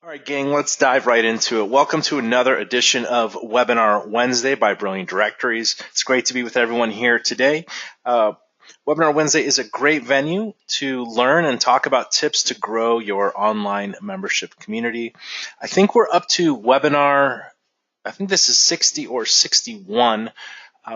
All right, gang, let's dive right into it. Welcome to another edition of Webinar Wednesday by Brilliant Directories. It's great to be with everyone here today. Webinar Wednesday is a great venue to learn and talk about tips to grow your online membership community. I think we're up to webinar, I think this is 60 or 61.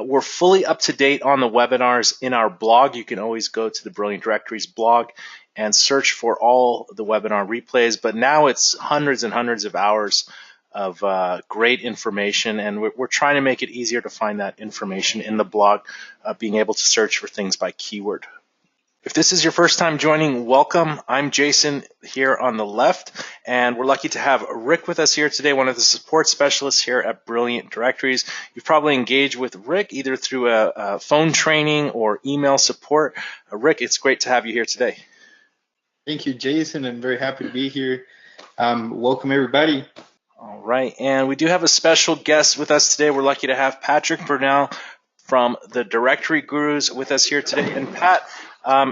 We're fully up to date on the webinars in our blog. You can always go to the Brilliant Directories blog and search for all the webinar replays, but now it's hundreds and hundreds of hours of great information, and we're trying to make it easier to find that information in the blog, being able to search for things by keyword. If this is your first time joining, welcome. I'm Jason here on the left, and we're lucky to have Rick with us here today, one of the support specialists here at Brilliant Directories. You've probably engaged with Rick either through a phone training or email support. Rick, it's great to have you here today. Thank you, Jason. I'm very happy to be here. Welcome, everybody. All right, and we do have a special guest with us today. We're lucky to have Patrick Brunelle from the DirectoryGurus with us here today. And Pat,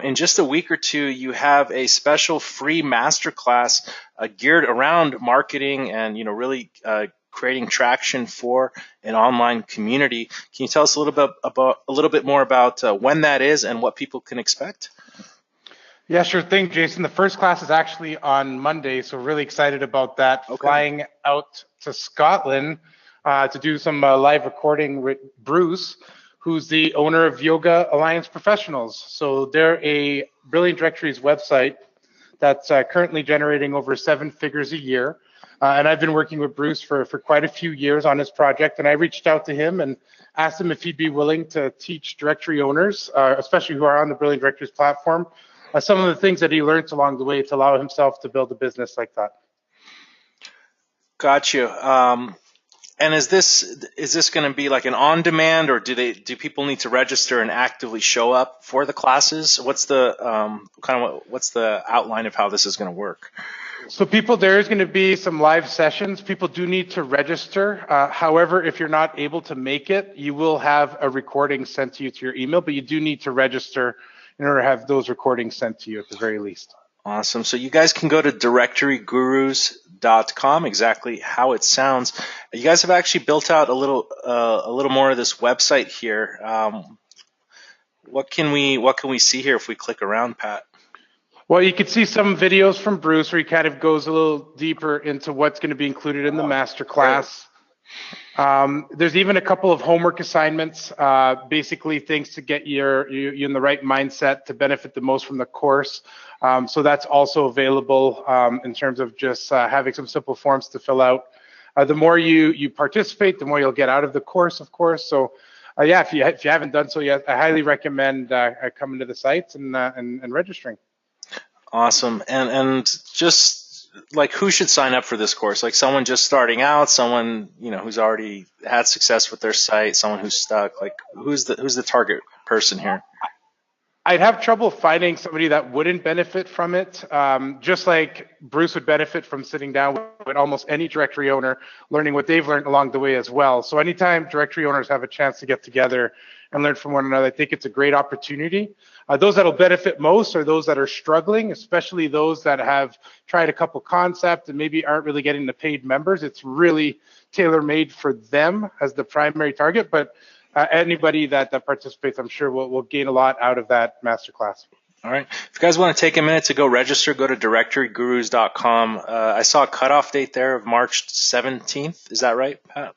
in just a week or two, you have a special free masterclass geared around marketing and really creating traction for an online community. Can you tell us a little bit more about when that is and what people can expect? Yeah, sure thing, Jason. The first class is actually on Monday, so really excited about that. Okay. Flying out to Scotland to do some live recording with Bruce, who's the owner of Yoga Alliance Professionals. So they're a Brilliant Directories website that's currently generating over 7 figures a year. And I've been working with Bruce for quite a few years on his project, and I reached out to him and asked him if he'd be willing to teach directory owners, especially who are on the Brilliant Directories platform, some of the things that he learned along the way to allow himself to build a business like that. Got you. And is this going to be like an on-demand, or do people need to register and actively show up for the classes? What's the what's the outline of how this is going to work? So there is going to be some live sessions. People do need to register. However, if you're not able to make it, you will have a recording sent to you to your email, but you do need to register in order to have those recordings sent to you at the very least. Awesome. So you guys can go to DirectoryGurus.com, exactly how it sounds. You guys have actually built out a little more of this website here. What can we see here if we click around, Pat? Well, you can see some videos from Bruce where he kind of goes a little deeper into what's going to be included in the masterclass. There's even a couple of homework assignments, basically things to get you in the right mindset to benefit the most from the course. So that's also available in terms of just having some simple forms to fill out. The more you participate, the more you'll get out of the course, of course. So yeah, if you haven't done so yet, I highly recommend coming to the sites and registering. Awesome. And just like, who should sign up for this course? Like someone just starting out, someone who's already had success with their site, someone who's stuck. Like, who's the target person here? I'd have trouble finding somebody that wouldn't benefit from it. Just like Bruce would benefit from sitting down with almost any directory owner, learning what they've learned along the way as well. So anytime directory owners have a chance to get together and learn from one another, I think it's a great opportunity. Those that'll benefit most are those that are struggling, especially those that have tried a couple concepts and maybe aren't really getting the paid members. It's really tailor-made for them as the primary target, but anybody that participates, I'm sure will gain a lot out of that masterclass. All right. If you guys want to take a minute to go register, go to DirectoryGurus.com. I saw a cutoff date there of March 17th. Is that right, Pat?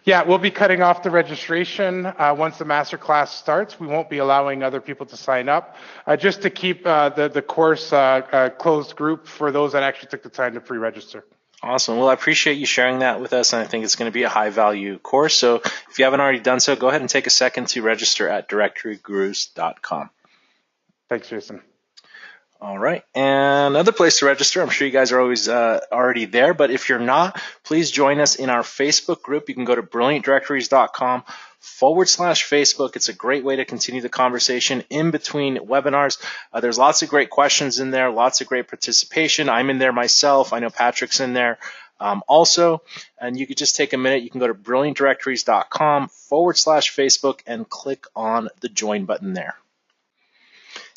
Yeah, we'll be cutting off the registration once the masterclass starts. We won't be allowing other people to sign up, just to keep the course a closed group for those that actually took the time to pre-register. Awesome. Well, I appreciate you sharing that with us, and I think it's going to be a high-value course. So if you haven't already done so, go ahead and take a second to register at DirectoryGurus.com. Thanks, Jason. All right, and another place to register, I'm sure you guys are always already there, but if you're not, please join us in our Facebook group. You can go to brilliantdirectories.com/Facebook. It's a great way to continue the conversation in between webinars. There's lots of great questions in there, lots of great participation. I'm in there myself. I know Patrick's in there also, and you could just take a minute. You can go to brilliantdirectories.com/Facebook and click on the join button there.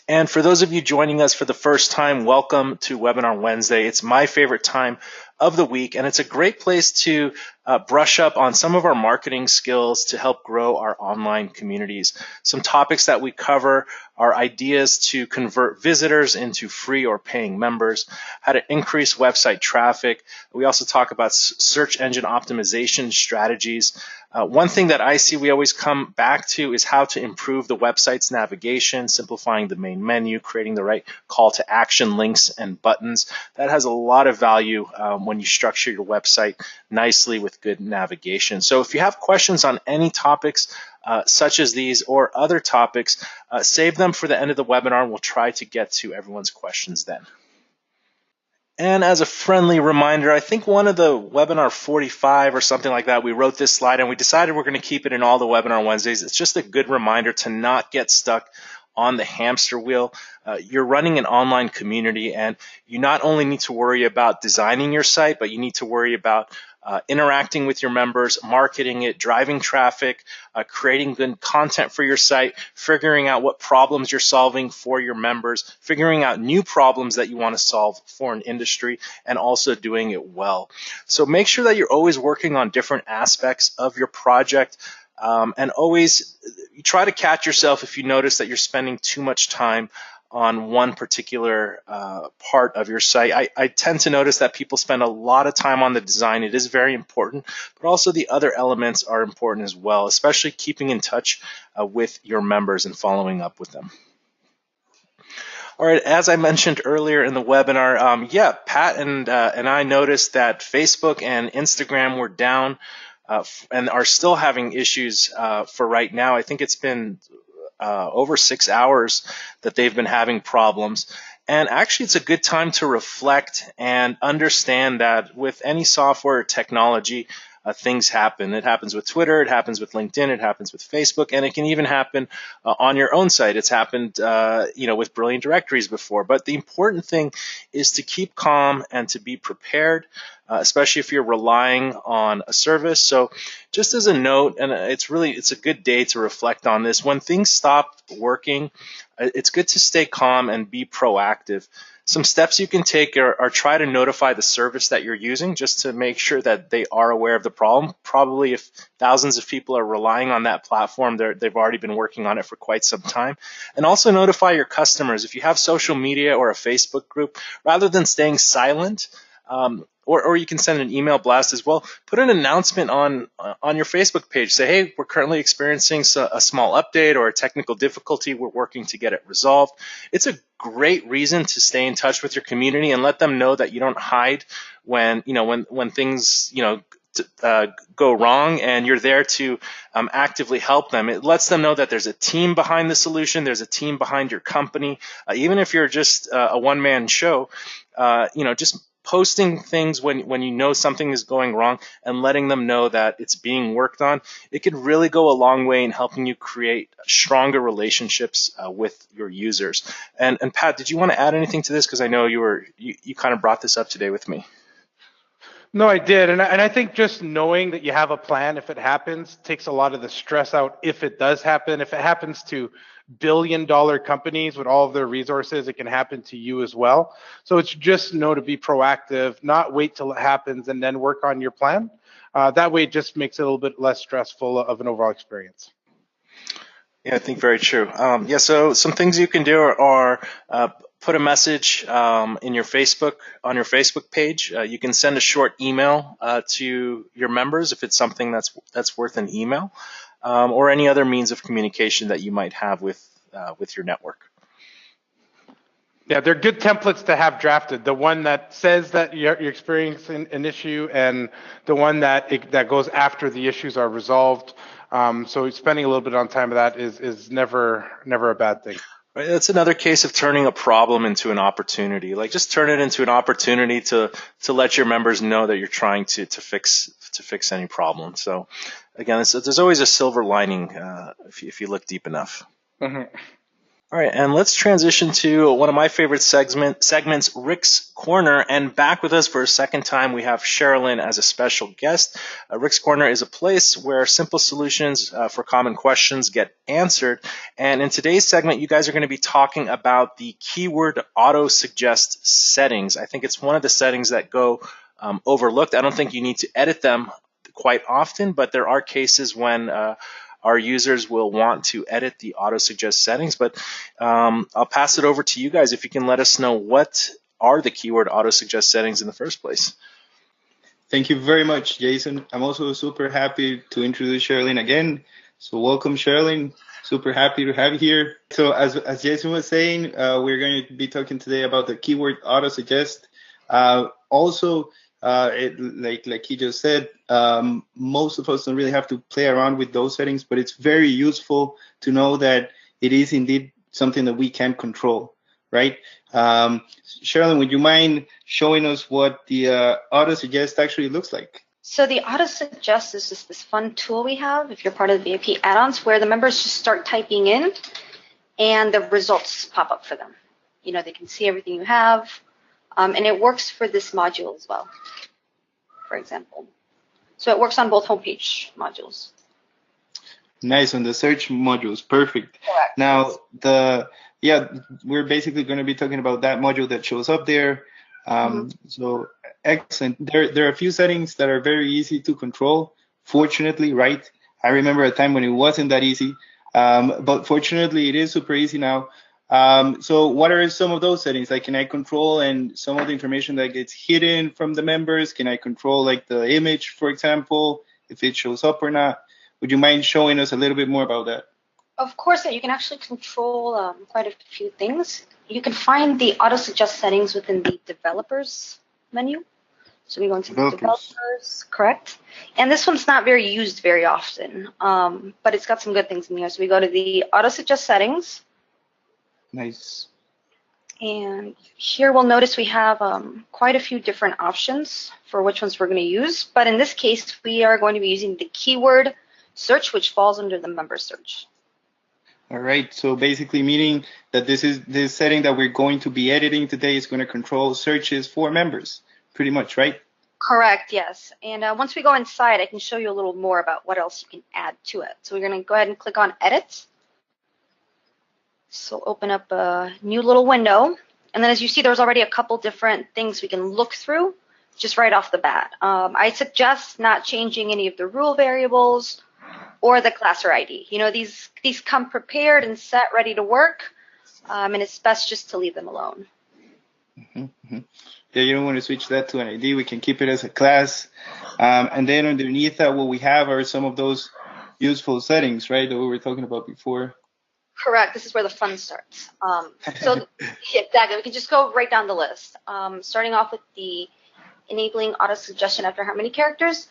And for those of you joining us for the first time, welcome to Webinar Wednesday. It's my favorite time of the week, and it's a great place to brush up on some of our marketing skills to help grow our online communities. Some topics that we cover are ideas to convert visitors into free or paying members, how to increase website traffic. We also talk about search engine optimization strategies. One thing that I see we always come back to is how to improve the website's navigation, simplifying the main menu, creating the right call to action links and buttons. That has a lot of value when you structure your website nicely with good navigation. So if you have questions on any topics such as these or other topics, save them for the end of the webinar and we'll try to get to everyone's questions then. And as a friendly reminder, I think one of the webinar 45 or something like that, we wrote this slide and we decided we're going to keep it in all the webinar Wednesdays. It's just a good reminder to not get stuck on the hamster wheel. You're running an online community and you not only need to worry about designing your site, but you need to worry about interacting with your members, marketing it, driving traffic, creating good content for your site, figuring out what problems you're solving for your members, figuring out new problems that you want to solve for an industry, and also doing it well. So make sure that you're always working on different aspects of your project. And always try to catch yourself if you notice that you're spending too much time on one particular part of your site. I tend to notice that people spend a lot of time on the design. It is very important, but also the other elements are important as well, especially keeping in touch with your members and following up with them. All right, as I mentioned earlier in the webinar, Pat and I noticed that Facebook and Instagram were down and are still having issues for right now. I think it's been over 6 hours that they've been having problems. And actually, it's a good time to reflect and understand that with any software or technology, things happen. It happens with Twitter, it happens with LinkedIn, it happens with Facebook, and it can even happen on your own site. It's happened, with Brilliant Directories before. But the important thing is to keep calm and to be prepared, especially if you're relying on a service. So just as a note, and it's a good day to reflect on this, when things stop working, it's good to stay calm and be proactive. Some steps you can take are try to notify the service that you're using just to make sure that they are aware of the problem. Probably if thousands of people are relying on that platform, they've already been working on it for quite some time. And also notify your customers. If you have social media or a Facebook group, rather than staying silent, or you can send an email blast as well. Put an announcement on your Facebook page. Say, hey, we're currently experiencing a small update or a technical difficulty. We're working to get it resolved. It's a great reason to stay in touch with your community and let them know that you don't hide when things go wrong, and you're there to actively help them. It lets them know that there's a team behind the solution. There's a team behind your company. Even if you're just a one-man show, just posting things when you know something is going wrong and letting them know that it's being worked on, it can really go a long way in helping you create stronger relationships with your users. And Pat, did you want to add anything to this? Because I know you kind of brought this up today with me. No, I did. And I think just knowing that you have a plan if it happens takes a lot of the stress out if it does happen. If it happens to billion-dollar companies with all of their resources, it can happen to you as well. So it's just to be proactive, not wait till it happens and then work on your plan. That way it just makes it a little bit less stressful of an overall experience. Yeah, I think very true. So some things you can do are put a message on your Facebook page. You can send a short email to your members if it's something that's worth an email, or any other means of communication that you might have with your network. Yeah, they're good templates to have drafted. The one that says that you're experiencing an issue, and the one that goes after the issues are resolved. So spending a little bit on time of that is never a bad thing. Right, that's another case of turning a problem into an opportunity. Like, just turn it into an opportunity to let your members know that you're trying to fix any problem. So again, there's always a silver lining if you look deep enough. Mm-hmm. All right, and let's transition to one of my favorite segments, Rick's Corner. And back with us for a second time, we have Sherilyn as a special guest. Rick's Corner is a place where simple solutions for common questions get answered. And in today's segment, you guys are going to be talking about the keyword auto-suggest settings. I think it's one of the settings that go overlooked. I don't think you need to edit them quite often, but there are cases when our users will want to edit the auto-suggest settings. But I'll pass it over to you guys if you can let us know what are the keyword auto-suggest settings in the first place. Thank you very much, Jason. I'm also super happy to introduce Sherilyn again. So welcome, Sherilyn. Super happy to have you here. So as Jason was saying, we're going to be talking today about the keyword auto-suggest. Like he just said, most of us don't really have to play around with those settings, but it's very useful to know that it is indeed something that we can control, right? Sherilyn, would you mind showing us what the auto-suggest actually looks like? So the auto-suggest is just this fun tool we have if you're part of the VIP add-ons where the members just start typing in and the results pop up for them. You know, they can see everything you have. And it works for this module as well, for example. So it works on both homepage modules. Nice, on the search modules, perfect. Correct. Now, we're basically going to be talking about that module that shows up there. So excellent. There are a few settings that are very easy to control, fortunately, right? I remember a time when it wasn't that easy, but fortunately it is super easy now. So what are some of those settings? Like, can I control and some of the information that gets hidden from the members? Can I control like the image, for example, if it shows up or not? Would you mind showing us a little bit more about that? Of course, you can actually control quite a few things. You can find the auto-suggest settings within the developers menu. So we go into the developers, correct? And this one's not very used very often, but it's got some good things in here. So we go to the auto-suggest settings. Nice. And here we'll notice we have quite a few different options for which ones we're going to use. But in this case, we are going to be using the keyword search, which falls under the member search. All right. So basically meaning that this setting that we're going to be editing today is going to control searches for members, pretty much, right? Correct, yes. And once we go inside, I can show you a little more about what else you can add to it. So we're going to go ahead and click on Edit. So open up a new little window. And then as you see, there's already a couple different things we can look through just right off the bat. I suggest not changing any of the rule variables or the class or ID. You know, these come prepared and set, ready to work, and it's best just to leave them alone. Yeah, you don't want to switch that to an ID. We can keep it as a class. And then underneath that, what we have are some of those useful settings, right, that we were talking about before. Correct. This is where the fun starts. So exactly, we can just go right down the list. Starting off with the enabling auto-suggestion after how many characters.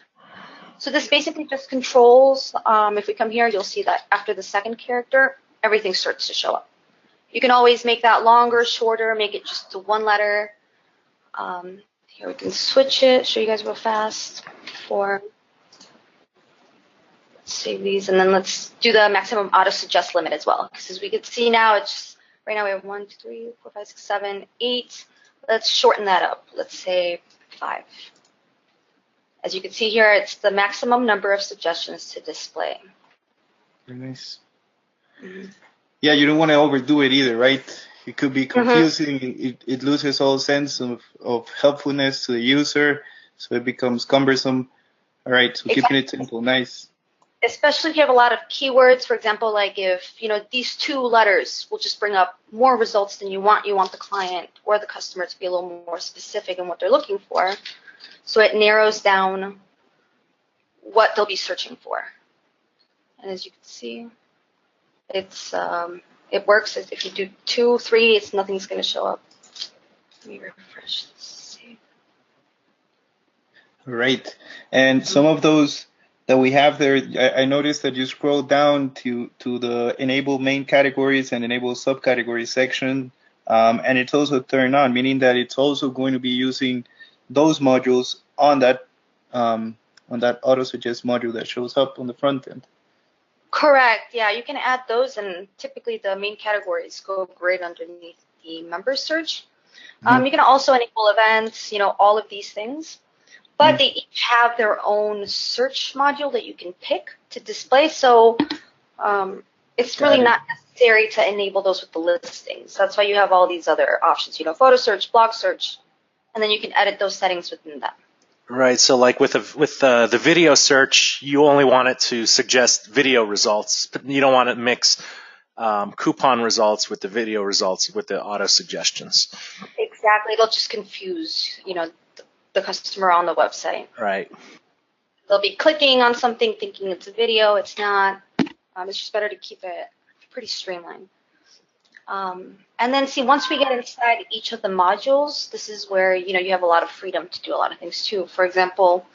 So this basically just controls, if we come here, you'll see that after the second character, everything starts to show up. You can always make that longer, shorter, make it just to one letter. Here we can switch it, show you guys real fast. Let's save these, and then let's do the maximum auto-suggest limit as well. Because as we can see now, it's just, right now we have 1, 2, 3, 4, 5, 6, 7, 8. Let's shorten that up. Let's say 5. As you can see here, it's the maximum number of suggestions to display. Very nice. Yeah, you don't want to overdo it either, right? It could be confusing. It loses all sense of helpfulness to the user, so it becomes cumbersome. All right, so keeping it simple, nice. Especially if you have a lot of keywords, for example, like if, you know, these 2 letters will just bring up more results than you want the client or the customer to be a little more specific in what they're looking for. So it narrows down what they'll be searching for. And as you can see, it's it works. If you do 2, 3, nothing's going to show up. Let me refresh this. Right. And some of those that we have there, I noticed that you scroll down to the enable main categories and enable subcategories section, and it's also turned on, meaning that it's also going to be using those modules on that auto-suggest module that shows up on the front end. Correct. Yeah, you can add those, and typically the main categories go right underneath the member search. You can also enable events, all of these things. But they each have their own search module that you can pick to display. So it's really not necessary to enable those with the listings. That's why you have all these other options, photo search, blog search, and then you can edit those settings within them. Right. So like with the video search, you only want it to suggest video results, but you don't want to mix coupon results with the video results with the auto suggestions. Exactly. It'll just confuse, the customer on the website. Right. They'll be clicking on something thinking it's a video. It's not. It's just better to keep it pretty streamlined. And then see, once we get inside each of the modules, this is where, you have a lot of freedom to do a lot of things too. For example,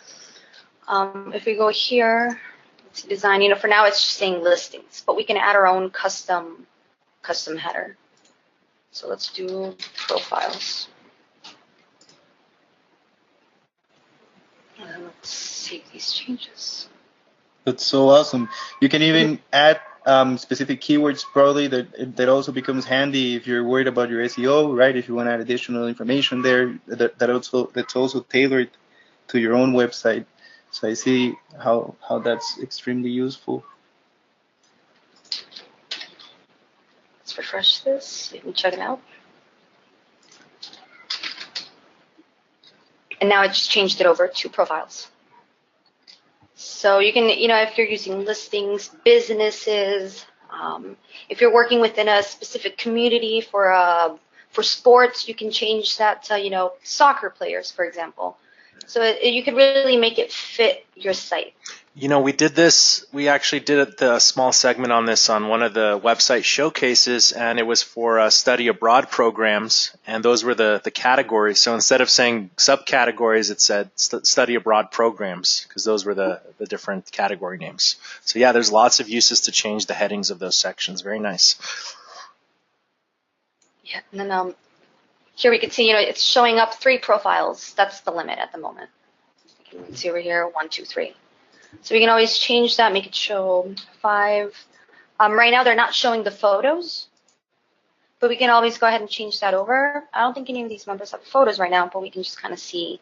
if we go here, let's see, design, for now it's just saying listings, but we can add our own custom header. So let's do profiles. And let's save these changes. That's so awesome. You can even add specific keywords probably that also becomes handy if you're worried about your SEO, right? If you want to add additional information there, that's also tailored to your own website. So I see how that's extremely useful. Let's refresh this. You can check it out. And now I just changed it over to profiles. So you can, if you're using listings, businesses, if you're working within a specific community for sports, you can change that to, soccer players, for example. So you can really make it fit your site. We did this. We actually did a small segment on this on one of the website showcases, and it was for study abroad programs, and those were the categories. So instead of saying subcategories, it said study abroad programs, because those were the different category names. So yeah, there's lots of uses to change the headings of those sections. Very nice. Yeah, and then here we can see, it's showing up 3 profiles. That's the limit at the moment. You can see over here, 1, 2, 3. So we can always change that, make it show 5. Right now they're not showing the photos, but we can always go ahead and change that over. I don't think any of these members have photos right now, but we can just kind of see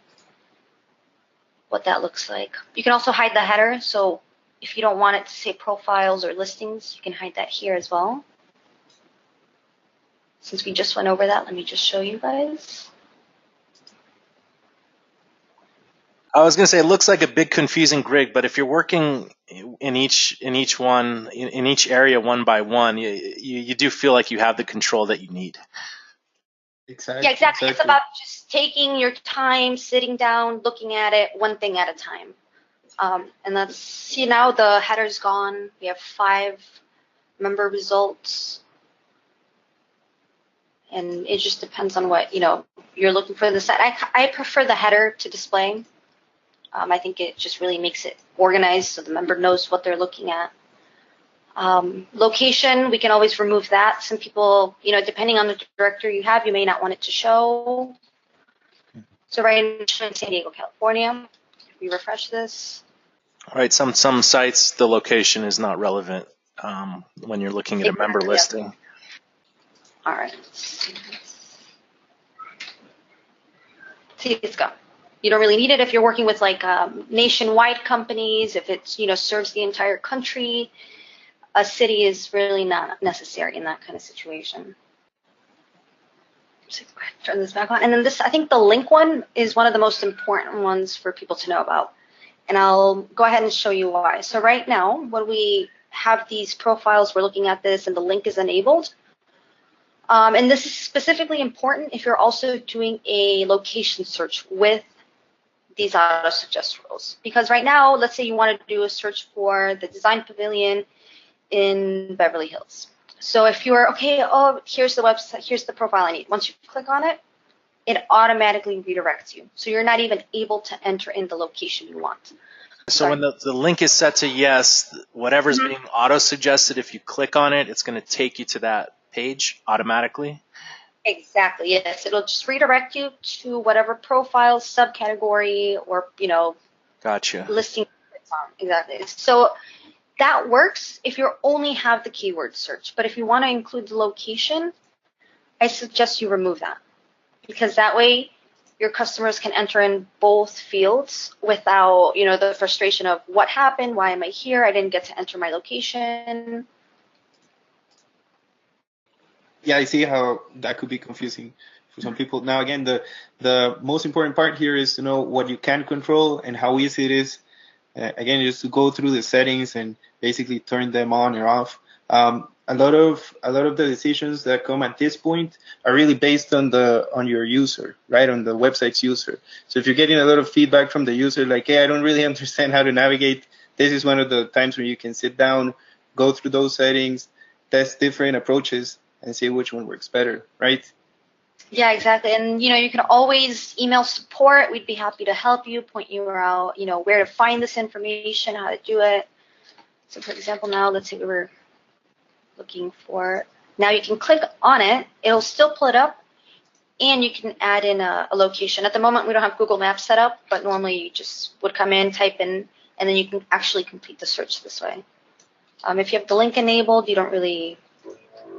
what that looks like. You can also hide the header, so if you don't want it to say profiles or listings, you can hide that here as well. Since we just went over that, let me just show you guys. I was going to say it looks like a big confusing grid, but if you're working in each area one by one, you do feel like you have the control that you need. Exactly. Yeah, exactly. It's about just taking your time, sitting down, looking at it one thing at a time. And let's see, now the header's gone. We have 5 member results. And it just depends on what you're looking for the site. I prefer the header to display. I think it just really makes it organized so the member knows what they're looking at. Location, we can always remove that. Some people, depending on the directory you have, you may not want it to show. So right now, in San Diego, California, if we refresh this. All right, some sites, the location is not relevant when you're looking at a member listing. All right. See, it's gone. You don't really need it if you're working with like nationwide companies. If it's serves the entire country, a city is really not necessary in that kind of situation. So go ahead, turn this back on, and then this. I think the link one is one of the most important ones for people to know about, and I'll go ahead and show you why. So right now, when we have these profiles, we're looking at this, and the link is enabled. And this is specifically important if you're also doing a location search with these auto suggest rules, because right now, let's say you want to do a search for the design pavilion in Beverly Hills. So if you're here's the website, here's the profile I need. Once you click on it, it automatically redirects you. So you're not even able to enter in the location you want. So when the link is set to yes, whatever's being auto suggested, if you click on it, it's going to take you to that page automatically. Exactly, yes. It'll just redirect you to whatever profile, subcategory, or, Gotcha. listing it's on. Exactly. So That works if you only have the keyword search. But if you want to include the location, I suggest you remove that, because that way your customers can enter in both fields without, the frustration of what happened, why am I here, I didn't get to enter my location. Yeah, I see how that could be confusing for some people. Now, again, the most important part here is to know what you can control and how easy it is. Again, just to go through the settings and basically turn them on or off. A lot of the decisions that come at this point are really based on your user, right? On the website's user. So if you're getting a lot of feedback from the user, like, hey, I don't really understand how to navigate, this is one of the times where you can sit down, go through those settings, test different approaches, and see which one works better, right? Yeah, exactly. And, you can always email support. We'd be happy to help you, point you out, where to find this information, how to do it. So, for example, now let's say we were looking for, now you can click on it. It'll still pull it up, and you can add in a location. At the moment, we don't have Google Maps set up, but normally you just would come in, type in, and then you can actually complete the search this way. If you have the link enabled, you don't need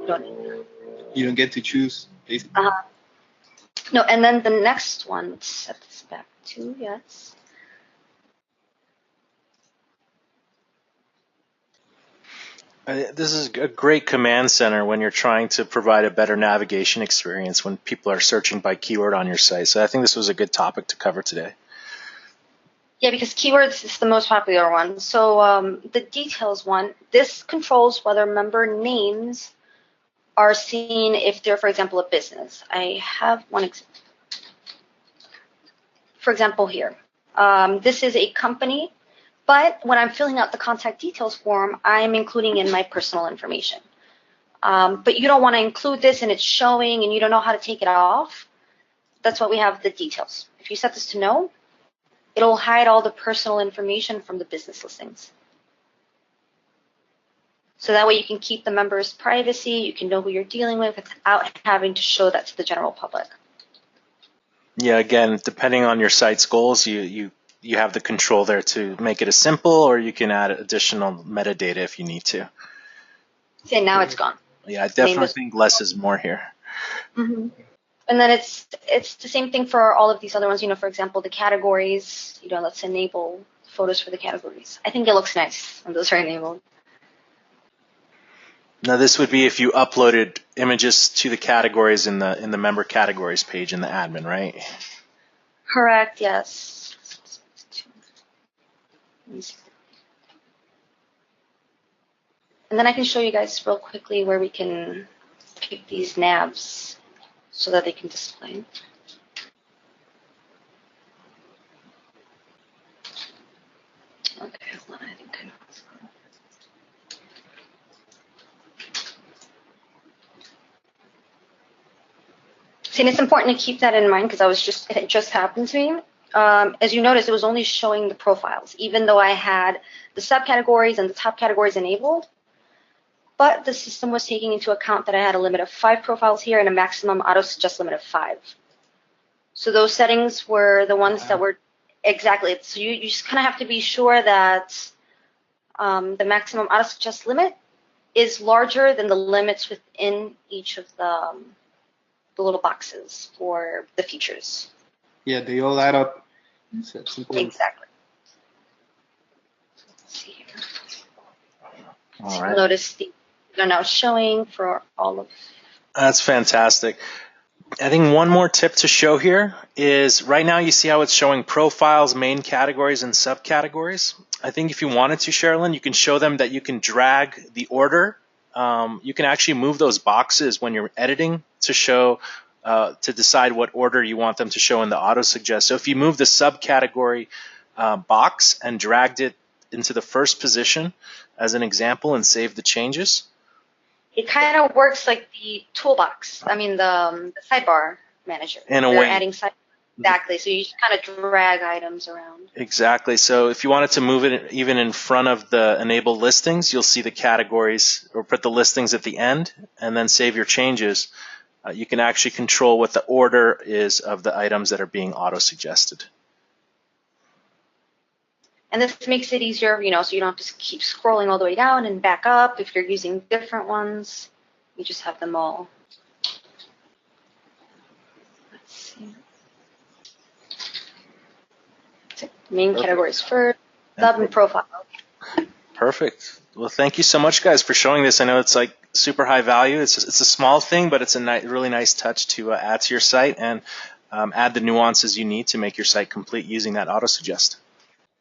that. You don't get to choose, basically. No, and then the next one, let's set this back to yes. This is a great command center when you're trying to provide a better navigation experience when people are searching by keyword on your site. So I think this was a good topic to cover today. Yeah, because keywords is the most popular one. So the details one, this controls whether member names are seen if they're, for example, a business. I have one example. For example, here, this is a company, but when I'm filling out the contact details form, I'm including in my personal information. But you don't want to include this and it's showing and you don't know how to take it off. That's why we have the details. If you set this to no, it'll hide all the personal information from the business listings. So that way you can keep the members' privacy, you can know who you're dealing with without having to show that to the general public. Yeah, again, depending on your site's goals, you have the control there to make it as simple, or you can add additional metadata if you need to. See, now it's gone. Yeah, I definitely think less is more here. Mm-hmm. And then it's the same thing for all of these other ones. For example, the categories, let's enable photos for the categories. I think it looks nice when those are enabled. Now this would be if you uploaded images to the categories in the member categories page in the admin, right? Correct, yes. And then I can show you guys real quickly where we can pick these navs so that they can display. Okay, hold on, I think I know what's going on. See, and it's important to keep that in mind because it just happened to me. As you notice, it was only showing the profiles, even though I had the subcategories and the top categories enabled. But the system was taking into account that I had a limit of 5 profiles here and a maximum auto-suggest limit of 5. So those settings were the ones that were exactly. So you just kind of have to be sure that the maximum auto-suggest limit is larger than the limits within each of the little boxes for the features. Yeah, they all add up. So exactly. Let's see here. All right. Notice they're now showing for all of. That's fantastic. I think one more tip to show here is right now you see how it's showing profiles, main categories, and subcategories. I think if you wanted to, Sherilyn, you can show them that you can drag the order. You can actually move those boxes when you're editing to show, to decide what order you want them to show in the auto-suggest. So if you move the subcategory box and dragged it into the first position as an example and save the changes. It kind of works like the toolbox. I mean, the sidebar manager. In a way. Adding exactly. So you just kind of drag items around. Exactly. So if you wanted to move it even in front of the enable listings, you'll see the categories or put the listings at the end and then save your changes. You can actually control what the order is of the items that are being auto-suggested. And this makes it easier, so you don't have to keep scrolling all the way down and back up. If you're using different ones, you just have them all. Let's see. Main categories first, sub and profile. Perfect. Well, thank you so much, guys, for showing this. I know it's like super high value. It's a small thing, but it's a really nice touch to add to your site and add the nuances you need to make your site complete using that auto-suggest.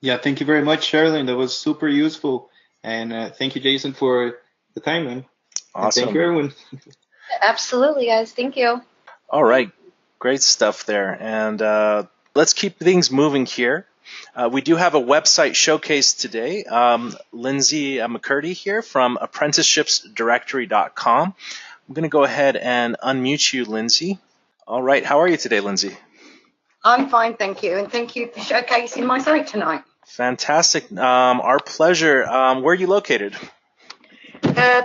Yeah, thank you very much, Sherilyn. That was super useful. And thank you, Jason, for the time, man. Awesome. And thank you, everyone. Absolutely, guys. Thank you. All right. Great stuff there. And let's keep things moving here. We do have a website showcase today. Lindsay McCurdy here from apprenticeshipsdirectory.com. I'm going to go ahead and unmute you, Lindsay. All right. How are you today, Lindsay? I'm fine, thank you. And thank you for showcasing my site tonight. Fantastic. Our pleasure. Where are you located?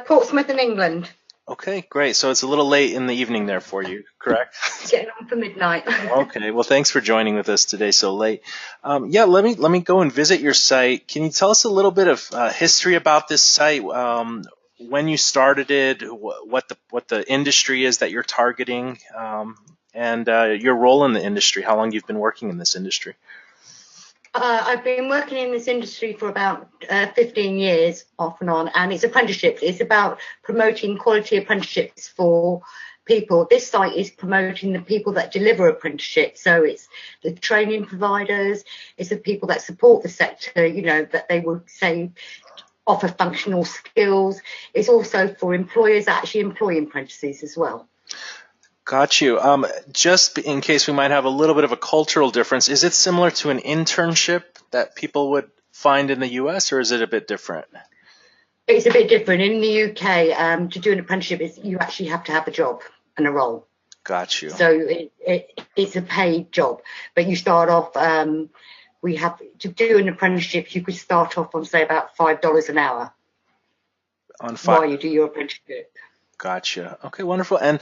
Portsmouth in England. Okay, great. So it's a little late in the evening there for you, correct? Getting on for midnight. Okay. Well, thanks for joining with us today so late. Yeah, let me go and visit your site. Can you tell us a little bit of history about this site? When you started it, what the industry is that you're targeting, and your role in the industry, how long you've been working in this industry. I've been working in this industry for about 15 years, off and on, and it's apprenticeships. It's about promoting quality apprenticeships for people. This site is promoting the people that deliver apprenticeships. So it's the training providers, it's the people that support the sector, that they would say offer functional skills. It's also for employers that actually employ apprentices as well. Got you. Just in case we might have a little bit of a cultural difference, is it similar to an internship that people would find in the US, or is it a bit different? It's a bit different. In the UK, to do an apprenticeship, you actually have to have a job and a role. Got you. So it's a paid job. But you start off, we have to do an apprenticeship, you could start off on, say, about $5 an hour while you do your apprenticeship. Gotcha. Okay, wonderful. And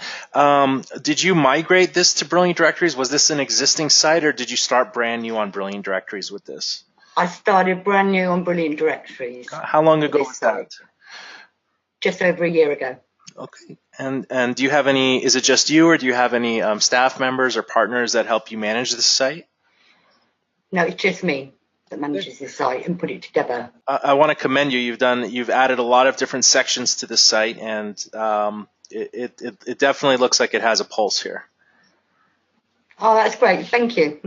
did you migrate this to Brilliant Directories? Was this an existing site, or did you start brand new on Brilliant Directories with this? I started brand new on Brilliant Directories. How long ago was that? Just over a year ago. Okay. And do you have any, is it just you, or do you have any staff members or partners that help you manage this site? No, it's just me that manages the site and put it together. I want to commend you. You've added a lot of different sections to the site, and it definitely looks like it has a pulse here. Oh, that's great. Thank you.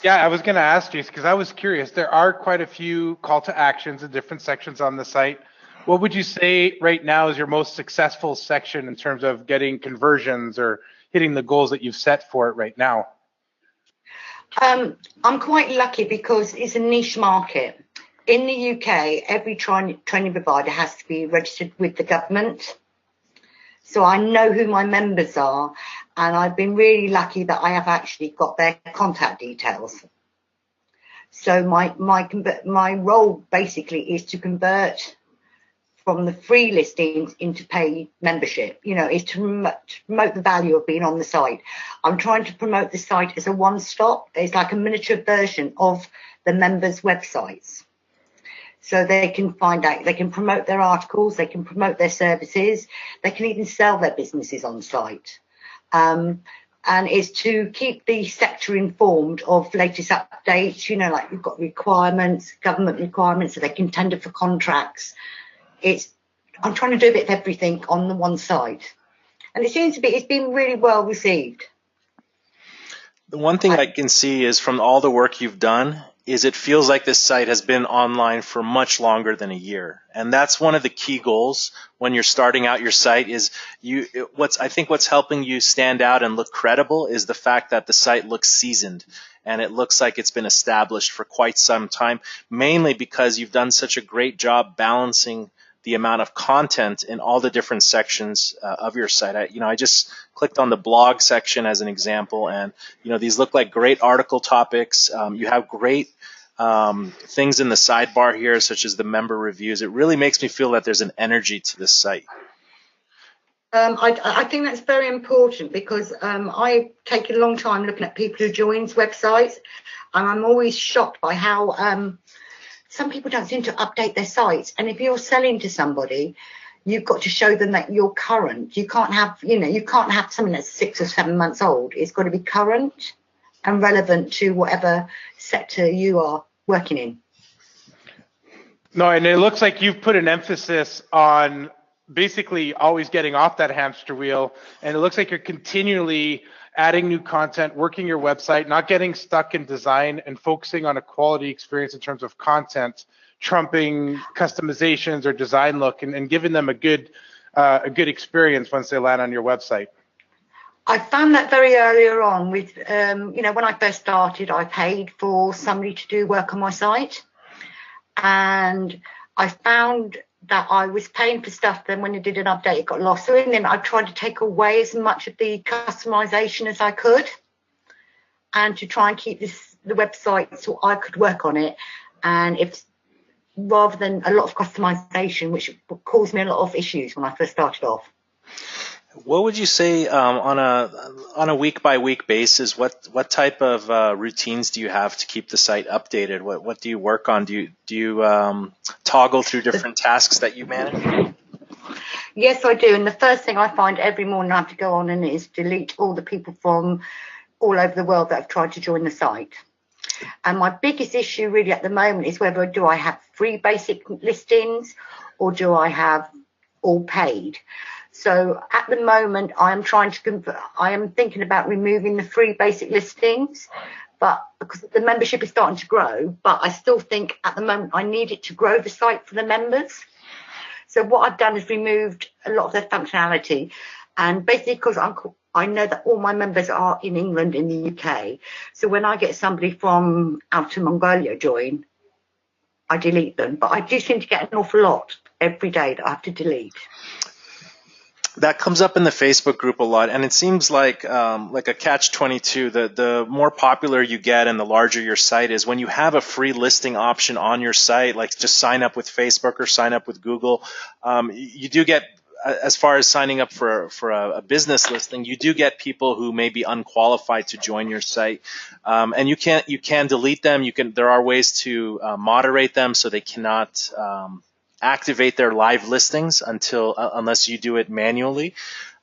Yeah, I was going to ask Jason, because I was curious. There are quite a few call to actions in different sections on the site. What would you say right now is your most successful section in terms of getting conversions or hitting the goals that you've set for it right now? I'm quite lucky because it's a niche market. In the UK, every training provider has to be registered with the government. So I know who my members are, and I've been really lucky that I have actually got their contact details. So my role basically is to convert from the free listings into paid membership, is to promote the value of being on the site. I'm trying to promote the site as a one-stop. It's like a miniature version of the members' websites. So they can find out, they can promote their articles, they can promote their services, they can even sell their businesses on site. And it's to keep the sector informed of latest updates, like you've got requirements, government requirements, so they can tender for contracts. I'm trying to do a bit of everything on the one side, and it's been really well received. The one thing I can see is from all the work you've done is it feels like this site has been online for much longer than a year, and that's one of the key goals when you're starting out your site. Is what's helping you stand out and look credible is the fact that the site looks seasoned. And it looks like it's been established for quite some time, mainly because you've done such a great job balancing the amount of content in all the different sections of your site. I just clicked on the blog section as an example, and these look like great article topics. You have great things in the sidebar here, such as the member reviews. It really makes me feel that there's an energy to this site. I think that's very important because I take a long time looking at people who join websites, and I'm always shocked by how some people don't seem to update their sites. And if you're selling to somebody, you've got to show them that you're current. You can't have, you can't have something that's 6 or 7 months old. It's got to be current and relevant to whatever sector you are working in. No, and it looks like you've put an emphasis on basically always getting off that hamster wheel, and it looks like you're continually adding new content, working your website, not getting stuck in design, and focusing on a quality experience in terms of content, trumping customizations or design look, and giving them a good experience once they land on your website. I found that very earlier on with, when I first started, I paid for somebody to do work on my site, and I found that I was paying for stuff, then when I did an update, it got lost. So in the end, I tried to take away as much of the customization as I could, and to try and keep the website so I could work on it. And if rather than a lot of customization, which caused me a lot of issues when I first started off. What would you say on a week-by-week basis? What type of routines do you have to keep the site updated? What do you work on? Do you toggle through different tasks that you manage? Yes, I do. And the first thing I find every morning I have to go on and is delete all the people from all over the world that have tried to join the site. And my biggest issue really at the moment is whether do I have free basic listings or do I have all paid. So at the moment, I am thinking about removing the free basic listings, but because the membership is starting to grow, but I still think at the moment I need it to grow the site for the members. So what I've done is removed a lot of their functionality, and basically because I know that all my members are in England, in the UK. So when I get somebody from out of Mongolia join, I delete them, but I do seem to get an awful lot every day that I have to delete. That comes up in the Facebook group a lot, and it seems like a catch-22. The more popular you get and the larger your site is, when you have a free listing option on your site, like just sign up with Facebook or sign up with Google, you do get, as far as signing up for a business listing, you do get people who may be unqualified to join your site, and you can delete them. There are ways to moderate them so they cannot activate their live listings unless you do it manually.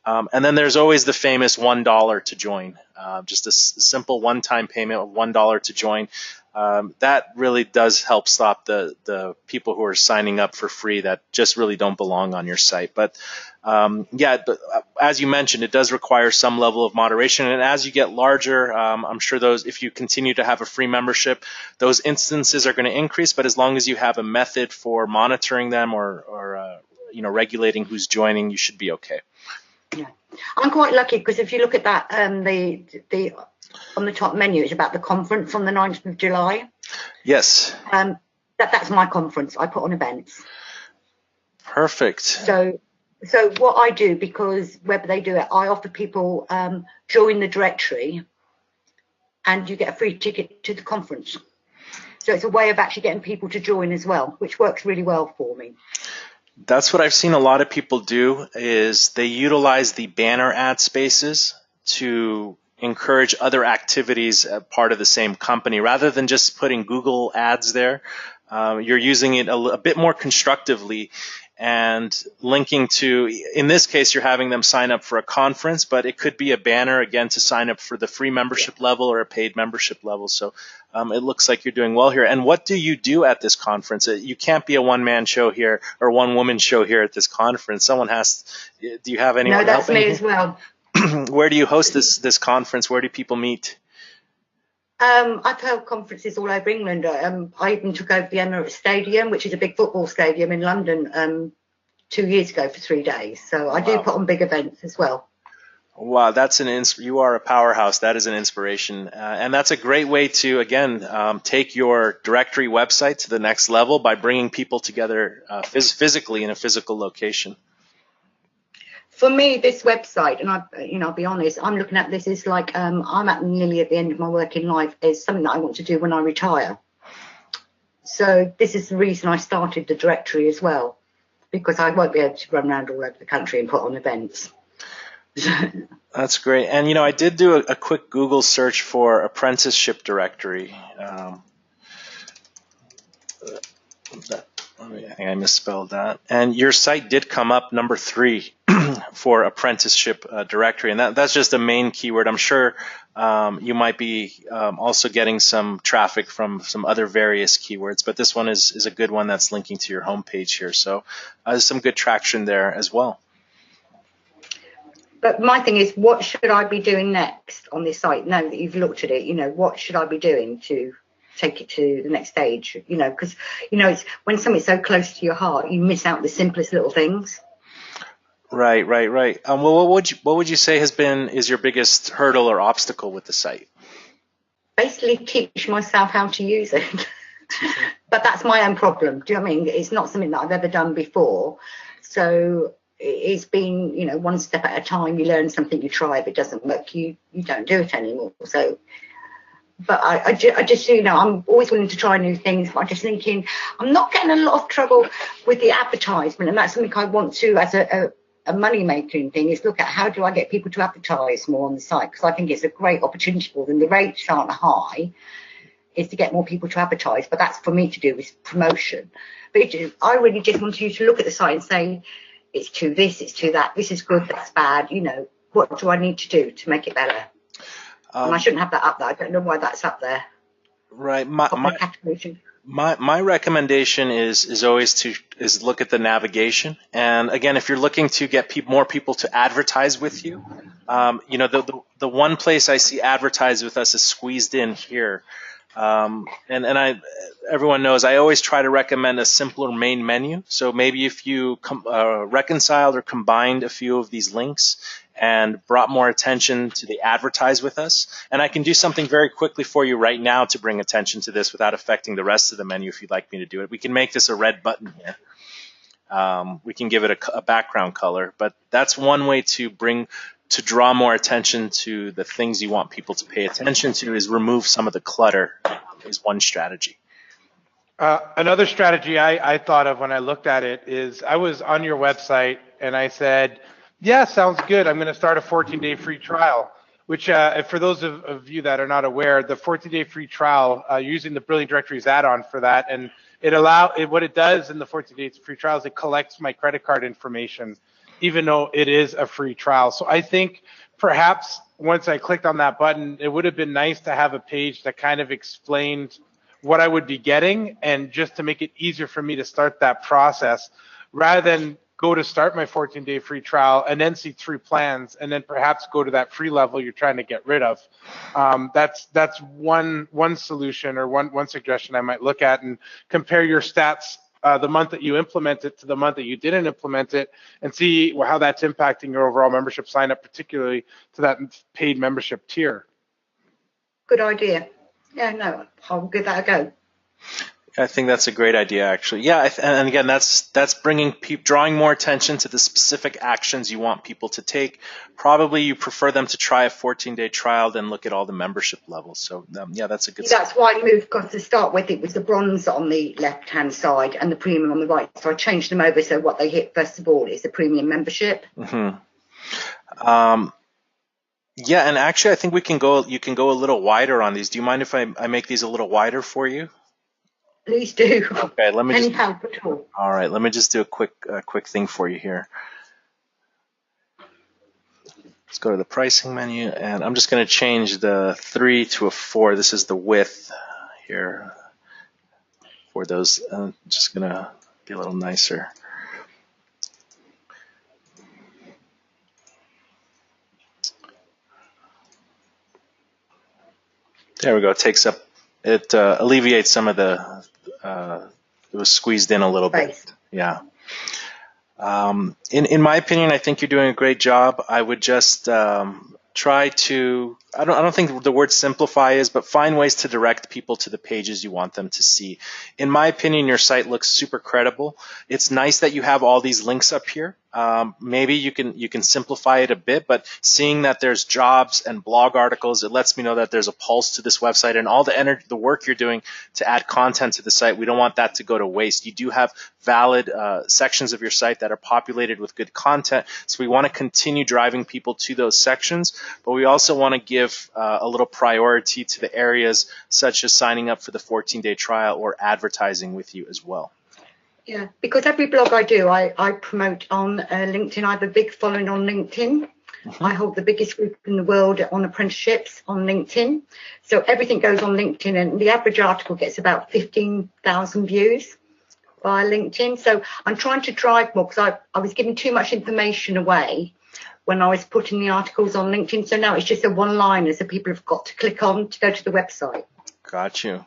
And then there's always the famous $1 to join, just a simple one-time payment of $1 to join. That really does help stop the people who are signing up for free that just really don't belong on your site. But as you mentioned, it does require some level of moderation. And as you get larger, I'm sure if you continue to have a free membership, those instances are going to increase. But as long as you have a method for monitoring them or regulating who's joining, you should be okay. Yeah, I'm quite lucky because if you look at that, the on the top menu, it's about the conference on the 9th of July. Yes. That's my conference. I put on events. Perfect. So what I do, because whether they do it, I offer people join the directory and you get a free ticket to the conference. So it's a way of actually getting people to join as well, which works really well for me. That's what I've seen a lot of people do, is they utilize the banner ad spaces to encourage other activities part of the same company. Rather than just putting Google ads there, you're using it a bit more constructively and linking to, in this case, you're having them sign up for a conference, but it could be a banner, again, to sign up for the free membership level or a paid membership level. So it looks like you're doing well here. And what do you do at this conference? You can't be a one-man show here or one-woman show here at this conference. Someone has, do you have anyone No, that's helping? me as well. Where do you host this conference? Where do people meet? I've held conferences all over England. I even took over the Emirates Stadium, which is a big football stadium in London, 2 years ago for 3 days. So I do put on big events as well. Wow, that's you are a powerhouse. That is an inspiration. And that's a great way to, again, take your directory website to the next level by bringing people together physically in a physical location. For me, this website, and I'll be honest, I'm looking at this as like I'm nearly at the end of my working life, is something that I want to do when I retire. So this is the reason I started the directory as well, because I won't be able to run around all over the country and put on events. That's great. And, I did do a quick Google search for apprenticeship directory. I think I misspelled that. And your site did come up number 3 for apprenticeship directory. And that's just a main keyword. I'm sure you might be also getting some traffic from some other various keywords, but this one is a good one that's linking to your homepage here. So there's some good traction there as well. But my thing is, what should I be doing next on this site? Now that you've looked at it, what should I be doing to take it to the next stage? Because, it's when something's so close to your heart, you miss out the simplest little things. Right. Well, what would you say is your biggest hurdle or obstacle with the site? Basically, teach myself how to use it. But that's my own problem. Do you know what I mean? It's not something that I've ever done before. So it's been, one step at a time. You learn something, you try. If it doesn't work, you don't do it anymore. So, but I just, I'm always willing to try new things. But I'm just thinking, I'm not getting a lot of trouble with the advertisement, and that's something I want to, as a money making thing, is look at how do I get people to advertise more on the site, because I think it's a great opportunity for them. The rates aren't high, is to get more people to advertise, but that's for me to do with promotion. But I really just want you to look at the site and say, it's to this, it's to that, this is good, that's bad, what do I need to do to make it better? And I shouldn't have that up there. I don't know why that's up there. Right. My recommendation is always to look at the navigation. And again, if you're looking to get more people to advertise with you, the one place I see advertise with us is squeezed in here. Everyone knows I always try to recommend a simpler main menu. So maybe if you reconciled or combined a few of these links and brought more attention to the advertise with us, and I can do something very quickly for you right now to bring attention to this without affecting the rest of the menu if you'd like me to do it. We can make this a red button here. We can give it a background color, but that's one way to draw more attention to the things you want people to pay attention to, is remove some of the clutter, is one strategy. Another strategy I thought of when I looked at it is, I was on your website and I said, yeah, sounds good. I'm going to start a 14-day free trial, which for those of you that are not aware, the 14-day free trial, using the Brilliant Directories add-on for that, and what it does in the 14-day free trial is it collects my credit card information, even though it is a free trial. So I think perhaps once I clicked on that button, it would have been nice to have a page that kind of explained what I would be getting, and just to make it easier for me to start that process, rather than go to start my 14-day free trial and then see 3 plans and then perhaps go to that free level you're trying to get rid of. That's one solution, or one suggestion I might look at, and compare your stats the month that you implement it to the month that you didn't implement it, and see how that's impacting your overall membership sign up, particularly to that paid membership tier. Good idea. Yeah, no, I'll give that a go. I think that's a great idea, actually. Yeah, and again, that's drawing more attention to the specific actions you want people to take. Probably you prefer them to try a 14-day trial than look at all the membership levels. So yeah, that's a good. That's why I moved, because to start with it was the bronze on the left-hand side and the premium on the right. So I changed them over, so what they hit first of all is the premium membership. Mm-hmm. Yeah, and actually, I think you can go a little wider on these. Do you mind if I make these a little wider for you? Please do. Okay, let me Any help at all? All right, let me just do a quick thing for you here. Let's go to the pricing menu, and I'm just going to change the 3 to a 4. This is the width here for those. I'm just going to be a little nicer. There we go. It alleviates some of the. It was squeezed in a little bit. Yeah. In my opinion, I think you're doing a great job. I would just try to. I don't think the word simplify is, but find ways to direct people to the pages you want them to see. In my opinion, your site looks super credible. It's nice that you have all these links up here. maybe you can simplify it a bit, but seeing that there's jobs and blog articles, it lets me know that there's a pulse to this website, and all the work you're doing to add content to the site, we don't want that to go to waste. You do have valid sections of your site that are populated with good content, so we want to continue driving people to those sections, but we also want to give a little priority to the areas such as signing up for the 14-day trial or advertising with you as well. Yeah, because every blog I do, I promote on LinkedIn. I have a big following on LinkedIn. I hold the biggest group in the world on apprenticeships on LinkedIn. So everything goes on LinkedIn, and the average article gets about 15,000 views via LinkedIn. So I'm trying to drive more, because I was giving too much information away when I was putting the articles on LinkedIn. So now it's just a one-liner, so people have got to click on to go to the website. Got you.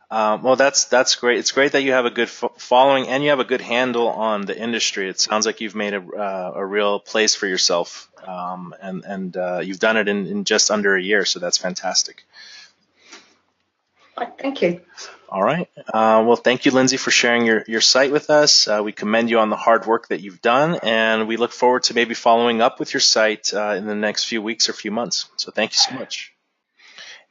Well, that's great. It's great that you have a good following and you have a good handle on the industry. It sounds like you've made a real place for yourself, and you've done it in just under a year, so that's fantastic. Thank you. All right. Well, thank you, Lindsay, for sharing your site with us. We commend you on the hard work that you've done, and we look forward to maybe following up with your site in the next few weeks or few months. So thank you so much.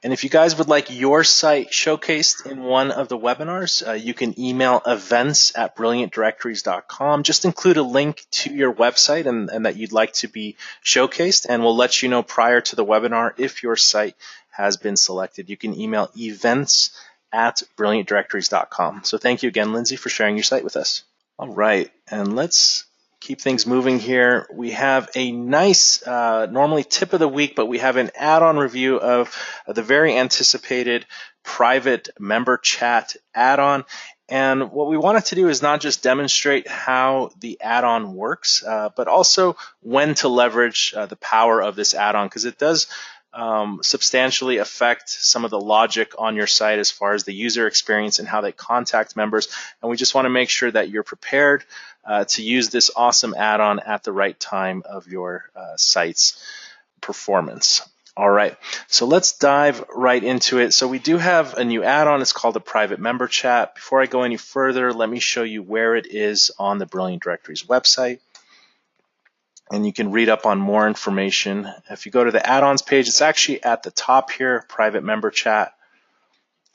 And if you guys would like your site showcased in one of the webinars, you can email events@brilliantdirectories.com. Just include a link to your website and that you'd like to be showcased, and we'll let you know prior to the webinar if your site has been selected. You can email events@brilliantdirectories.com. So thank you again, Lindsay, for sharing your site with us. All right, and let's keep things moving here. We have a nice, normally tip of the week, but we have an add-on review of the very anticipated private member chat add-on. And what we wanted to do is not just demonstrate how the add-on works, but also when to leverage the power of this add-on, because it does substantially affect some of the logic on your site as far as the user experience and how they contact members. And we just want to make sure that you're prepared to use this awesome add-on at the right time of your site's performance. All right, so let's dive right into it. So we do have a new add-on. It's called the Private Member Chat. Before I go any further, let me show you where it is on the Brilliant Directories website. And you can read up on more information. If you go to the add-ons page, it's actually at the top here, Private Member Chat.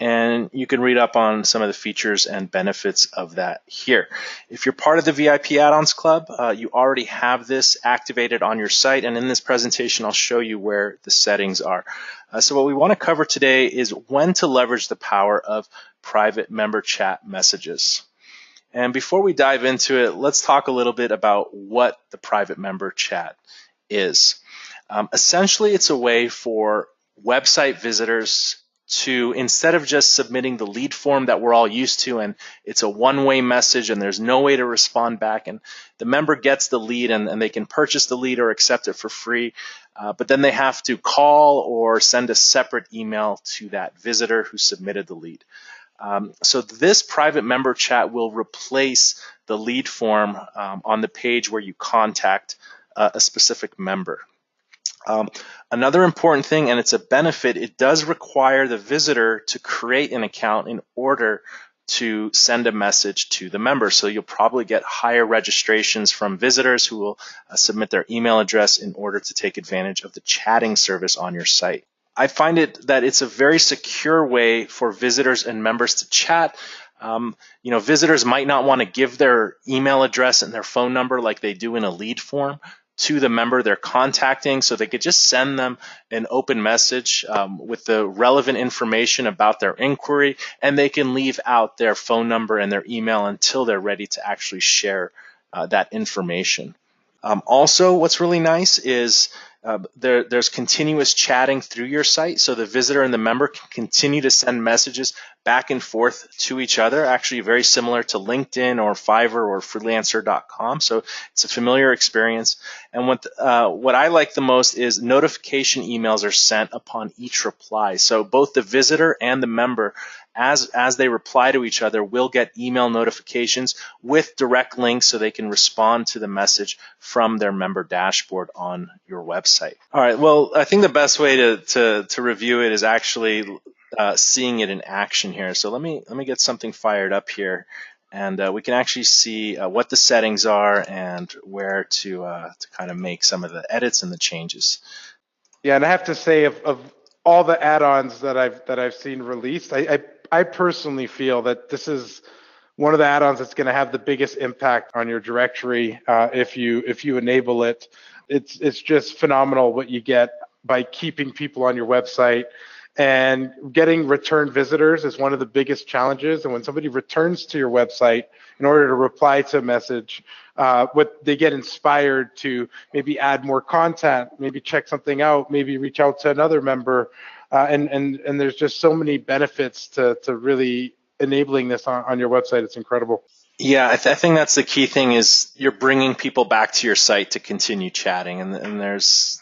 And you can read up on some of the features and benefits of that here. If you're part of the VIP Add-ons Club, you already have this activated on your site. And in this presentation, I'll show you where the settings are. So what we want to cover today is when to leverage the power of private member chat messages. And before we dive into it, let's talk a little bit about what the private member chat is. Essentially, it's a way for website visitors to, instead of just submitting the lead form that we're all used to, and it's a one-way message and there's no way to respond back, and the member gets the lead and they can purchase the lead or accept it for free, but then they have to call or send a separate email to that visitor who submitted the lead. So this private member chat will replace the lead form on the page where you contact a specific member. Another important thing, and it's a benefit, it does require the visitor to create an account in order to send a message to the member. So you'll probably get higher registrations from visitors who will submit their email address in order to take advantage of the chatting service on your site. I find that it's a very secure way for visitors and members to chat. Visitors might not want to give their email address and their phone number like they do in a lead form to the member they're contacting, so they could just send them an open message with the relevant information about their inquiry, and they can leave out their phone number and their email until they're ready to actually share that information. Also, what's really nice is there's continuous chatting through your site, so the visitor and the member can continue to send messages back and forth to each other, actually very similar to LinkedIn or Fiverr or freelancer.com. So it's a familiar experience. And what I like the most is notification emails are sent upon each reply. So both the visitor and the member, as they reply to each other, will get email notifications with direct links so they can respond to the message from their member dashboard on your website. All right, well, I think the best way to review it is actually seeing it in action here. So let me get something fired up here. And we can actually see what the settings are and where to kind of make some of the edits and the changes. Yeah, and I have to say, of all the add-ons that I've seen released, I personally feel that this is one of the add-ons that's going to have the biggest impact on your directory if you enable it. It's just phenomenal what you get by keeping people on your website. And getting return visitors is one of the biggest challenges. And when somebody returns to your website in order to reply to a message, what they get inspired to maybe add more content, maybe check something out, maybe reach out to another member. And there's just so many benefits to really enabling this on your website. It's incredible. Yeah, I think that's the key thing, is you're bringing people back to your site to continue chatting, and there's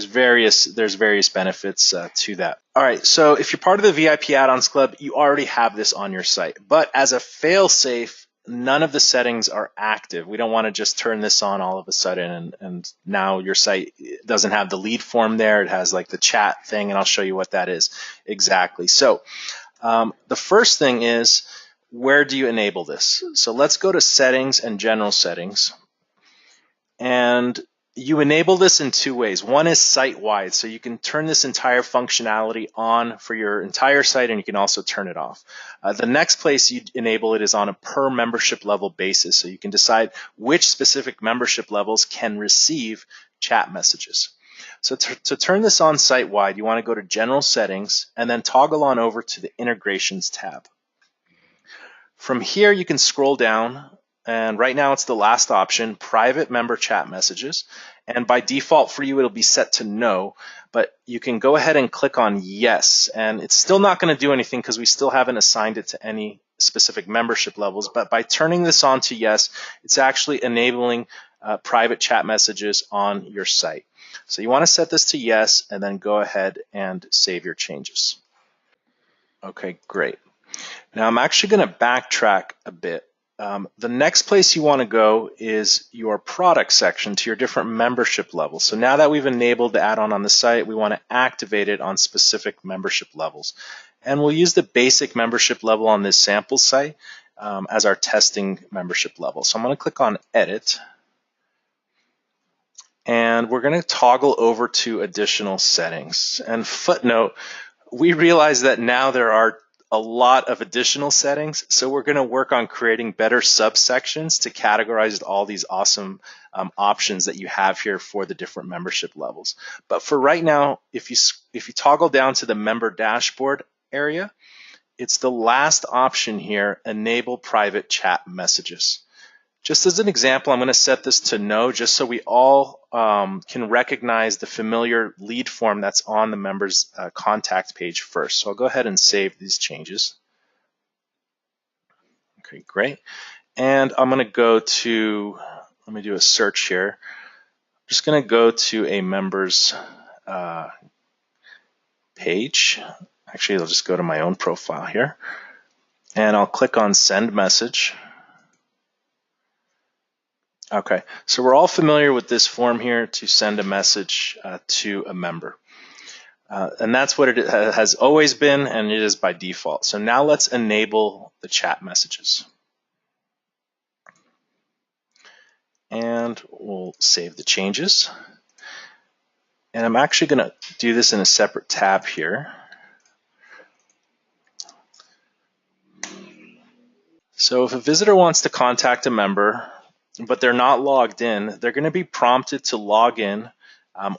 various benefits to that. All right, so if you're part of the VIP add-ons club, you already have this on your site. But as a fail-safe, none of the settings are active. We don't want to just turn this on all of a sudden, and now your site doesn't have the lead form there. It has like the chat thing, and I'll show you what that is exactly. So the first thing is, where do you enable this? So let's go to settings and general settings. And you enable this in two ways. One is site-wide, so you can turn this entire functionality on for your entire site, and you can also turn it off. The next place you enable it is on a per membership level basis, so you can decide which specific membership levels can receive chat messages. So to turn this on site-wide, you want to go to General Settings and then toggle on over to the Integrations tab. From here, you can scroll down, and right now it's the last option, Private Member Chat Messages. And by default for you, it'll be set to no, but you can go ahead and click on Yes, and it's still not going to do anything because we still haven't assigned it to any specific membership levels. But by turning this on to Yes, it's actually enabling private chat messages on your site. So you want to set this to Yes, and then go ahead and save your changes. Okay, great. Now I'm actually going to backtrack a bit. The next place you want to go is your product section to your different membership levels. So now that we've enabled the add-on on the site, we want to activate it on specific membership levels. And we'll use the basic membership level on this sample site as our testing membership level. So I'm going to click on Edit. And we're going to toggle over to additional settings. And footnote, we realize that now there are a lot of additional settings, so we're going to work on creating better subsections to categorize all these awesome options that you have here for the different membership levels. But for right now, if you toggle down to the member dashboard area, it's the last option here, Enable Private Chat Messages. Just as an example, I'm going to set this to no, just so we all can recognize the familiar lead form that's on the member's contact page first. So I'll go ahead and save these changes. Okay, great. And I'm going to go to, let me do a search here. I'm just going to go to a member's page. Actually, I'll just go to my own profile here. And I'll click on Send Message. Okay, so we're all familiar with this form here to send a message to a member. And that's what it has always been, and it is by default. So now let's enable the chat messages. And we'll save the changes. And I'm actually going to do this in a separate tab here. So if a visitor wants to contact a member, but they're not logged in, they're going to be prompted to log in,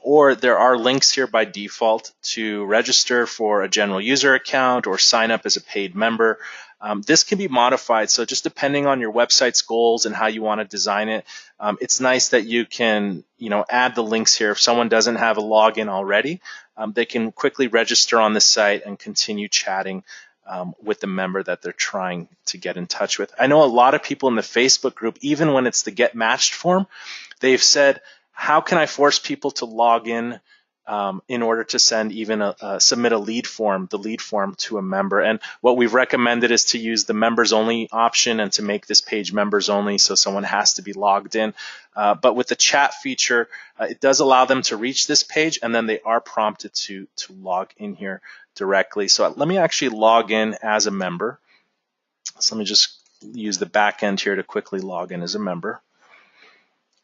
or there are links here by default to register for a general user account or sign up as a paid member. This can be modified, so just depending on your website's goals and how you want to design it, it's nice that you can add the links here. If someone doesn't have a login already, they can quickly register on the site and continue chatting with the member that they're trying to get in touch with. I know a lot of people in the Facebook group, even when it's the Get Matched form, they've said, how can I force people to log in order to send even submit a lead form, the lead form to a member? And what we've recommended is to use the members only option and to make this page members only, so someone has to be logged in. But with the chat feature, it does allow them to reach this page, and then they are prompted to log in here directly. So let me actually log in as a member. So let me just use the back end here to quickly log in as a member.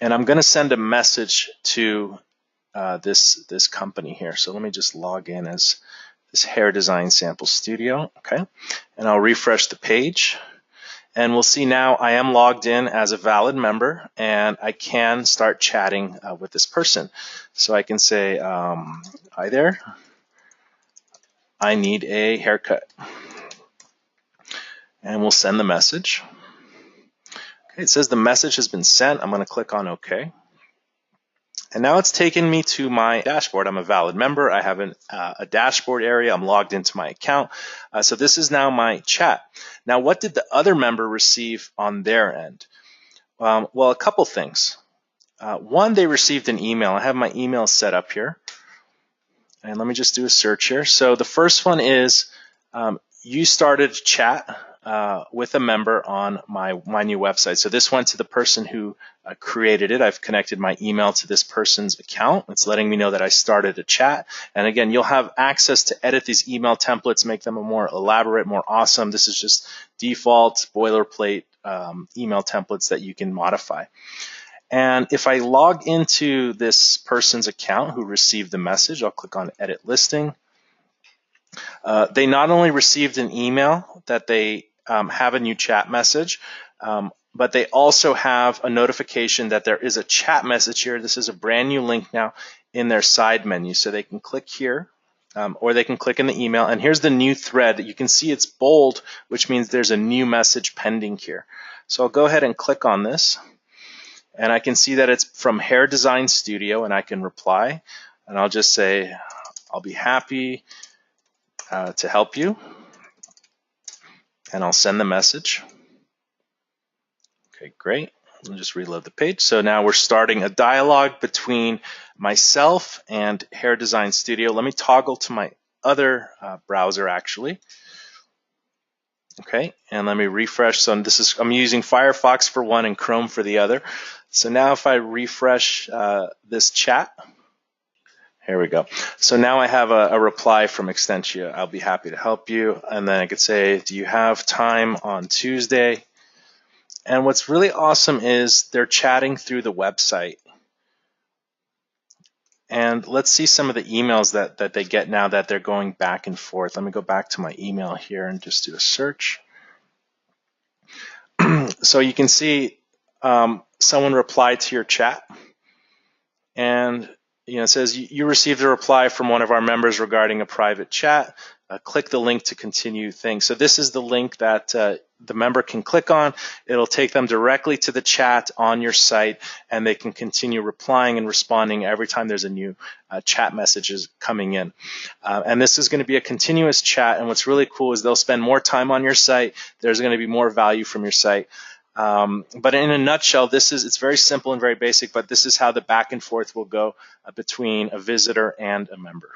And I'm going to send a message to this company here. So let me just log in as this Hair Design Sample Studio. Okay, and I'll refresh the page. And we'll see now I am logged in as a valid member, and I can start chatting with this person. So I can say, hi there, I need a haircut. And we'll send the message. Okay, it says the message has been sent. I'm going to click on OK. And now it's taken me to my dashboard. I'm a valid member. I have a dashboard area. I'm logged into my account. So this is now my chat. Now, what did the other member receive on their end? Well, a couple things. One, they received an email. I have my email set up here. And let me just do a search here. So the first one is you started a chat with a member on my new website. So this went to the person who created it. I've connected my email to this person's account. It's letting me know that I started a chat. And again, you'll have access to edit these email templates, make them a more elaborate, more awesome. This is just default boilerplate email templates that you can modify. And if I log into this person's account who received the message, I'll click on Edit Listing. They not only received an email that they have a new chat message, but they also have a notification that there is a chat message here. This is a brand new link now in their side menu. So they can click here, or they can click in the email. And here's the new thread. You can see it's bold, which means there's a new message pending here. So I'll go ahead and click on this. And I can see that it's from Hair Design Studio, and I can reply. And I'll just say, I'll be happy to help you. And I'll send the message. Okay, great. I'll just reload the page. So now we're starting a dialogue between myself and Hair Design Studio. Let me toggle to my other browser, actually. Okay, and let me refresh. So I'm using Firefox for one and Chrome for the other. So now if I refresh this chat, here we go. So now I have a reply from Extentia. I'll be happy to help you. And then I could say, do you have time on Tuesday? And what's really awesome is they're chatting through the website. And let's see some of the emails that they get now that they're going back and forth. Let me go back to my email here and just do a search. So you can see someone replied to your chat, and it says you received a reply from one of our members regarding a private chat. Click the link to continue things. So this is the link that the member can click on. It'll take them directly to the chat on your site, and they can continue replying and responding every time there's a new chat messages coming in. And this is going to be a continuous chat, and what's really cool is they'll spend more time on your site. There's going to be more value from your site. But in a nutshell, it's very simple and very basic, but this is how the back and forth will go between a visitor and a member.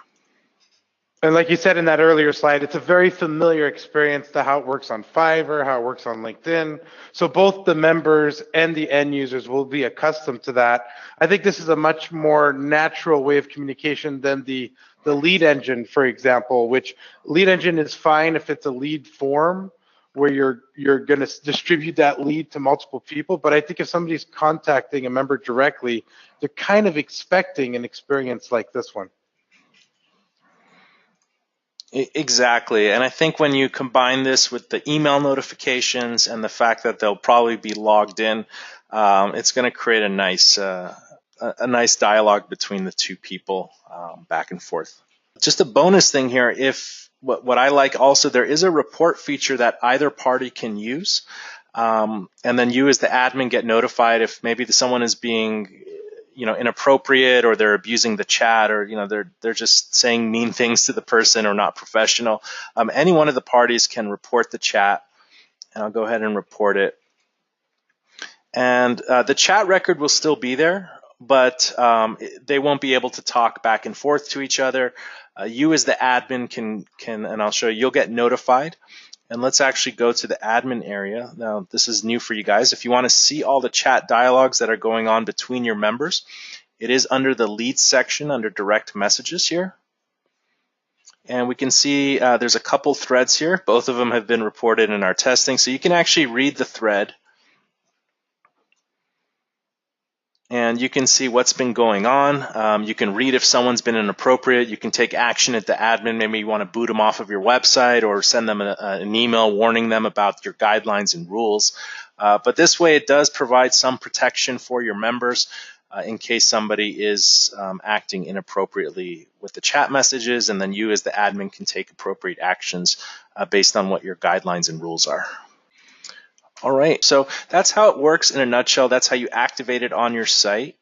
And like you said in that earlier slide, it's a very familiar experience to how it works on Fiverr, how it works on LinkedIn. So both the members and the end users will be accustomed to that. I think this is a much more natural way of communication than the lead engine, for example, which lead engine is fine if it's a lead form where you're going to distribute that lead to multiple people. But I think if somebody's contacting a member directly, they're kind of expecting an experience like this one. Exactly. And I think when you combine this with the email notifications and the fact that they'll probably be logged in, it's going to create a nice dialogue between the two people back and forth. Just a bonus thing here, what I like also, there is a report feature that either party can use. And then you as the admin get notified if maybe someone is being inappropriate, or they're abusing the chat, or they're just saying mean things to the person or not professional. Any one of the parties can report the chat, and I'll go ahead and report it. And the chat record will still be there, but they won't be able to talk back and forth to each other. You as the admin can, and I'll show you, you'll get notified. And let's actually go to the admin area. Now, this is new for you guys. If you want to see all the chat dialogues that are going on between your members, it is under the leads section under direct messages here. And we can see there's a couple threads here. Both of them have been reported in our testing. So you can actually read the thread. And you can see what's been going on. You can read if someone's been inappropriate. You can take action at the admin. Maybe you want to boot them off of your website or send them an email warning them about your guidelines and rules. But this way it does provide some protection for your members in case somebody is acting inappropriately with the chat messages, and then you as the admin can take appropriate actions based on what your guidelines and rules are. All right, so that's how it works in a nutshell. That's how you activate it on your site.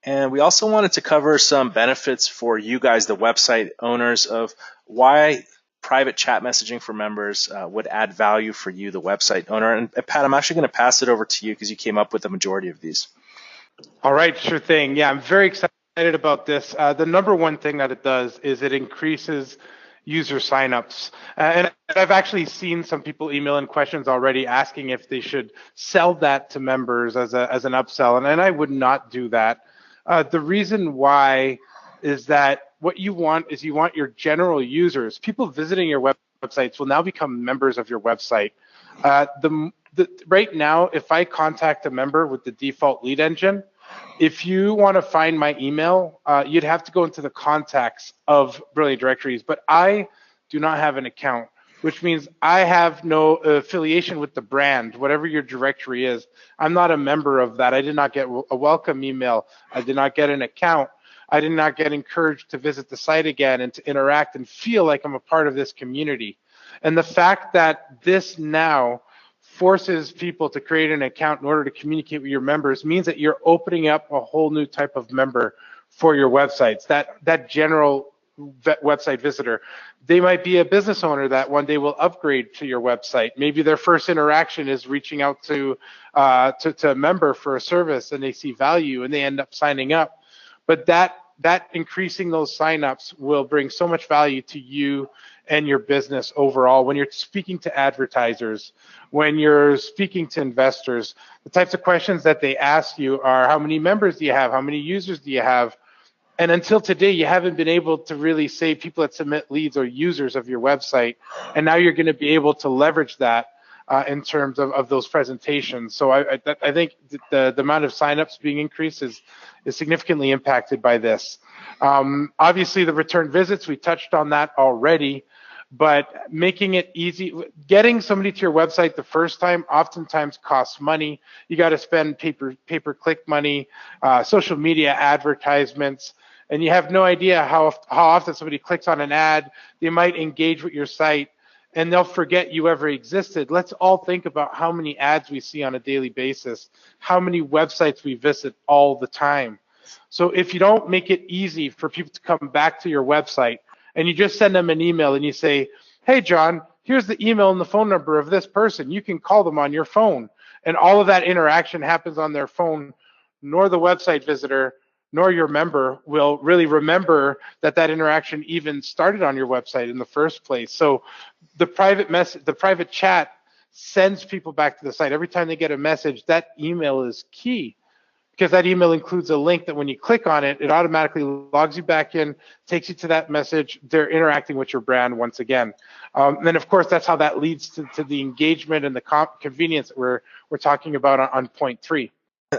And we also wanted to cover some benefits for you guys, the website owners, of why private chat messaging for members would add value for you, the website owner. And Pat, I'm actually going to pass it over to you because you came up with the majority of these. All right, sure thing. Yeah, I'm very excited about this. The number one thing that it does is it increases user signups. And I've actually seen some people email in questions already asking if they should sell that to members as an upsell, and I would not do that. The reason why is that what you want is you want your general users, people visiting your websites, will now become members of your website. Right now, if I contact a member with the default lead engine, if you want to find my email, you'd have to go into the contacts of Brilliant Directories, but I do not have an account, which means I have no affiliation with the brand, whatever your directory is. I'm not a member of that. I did not get a welcome email. I did not get an account. I did not get encouraged to visit the site again and to interact and feel like I'm a part of this community. And the fact that this now forces people to create an account in order to communicate with your members means that you're opening up a whole new type of member for your websites. That general website visitor, they might be a business owner that one day will upgrade to your website. Maybe their first interaction is reaching out to a member for a service, and they see value and they end up signing up. But that increasing those signups will bring so much value to you and your business overall. When you're speaking to advertisers, when you're speaking to investors, the types of questions that they ask you are, how many members do you have? How many users do you have? And until today, you haven't been able to really say people that submit leads or users of your website. And now you're going to be able to leverage that in terms of those presentations. So I think the amount of signups being increased is significantly impacted by this. Obviously, the return visits, we touched on that already, but making it easy, getting somebody to your website the first time oftentimes costs money. You got to spend pay-per-click money, social media advertisements, and you have no idea how often somebody clicks on an ad. They might engage with your site, and they'll forget you ever existed. Let's all think about how many ads we see on a daily basis, how many websites we visit all the time. So if you don't make it easy for people to come back to your website, and you just send them an email and you say, hey, John, here's the email and the phone number of this person. You can call them on your phone. And all of that interaction happens on their phone, nor the website visitor, nor your member will really remember that interaction even started on your website in the first place. So the private chat sends people back to the site. Every time they get a message, that email is key, because that email includes a link that when you click on it, it automatically logs you back in, takes you to that message. They're interacting with your brand once again. And then, of course, that's how that leads to the engagement and the convenience that we're talking about on point 3.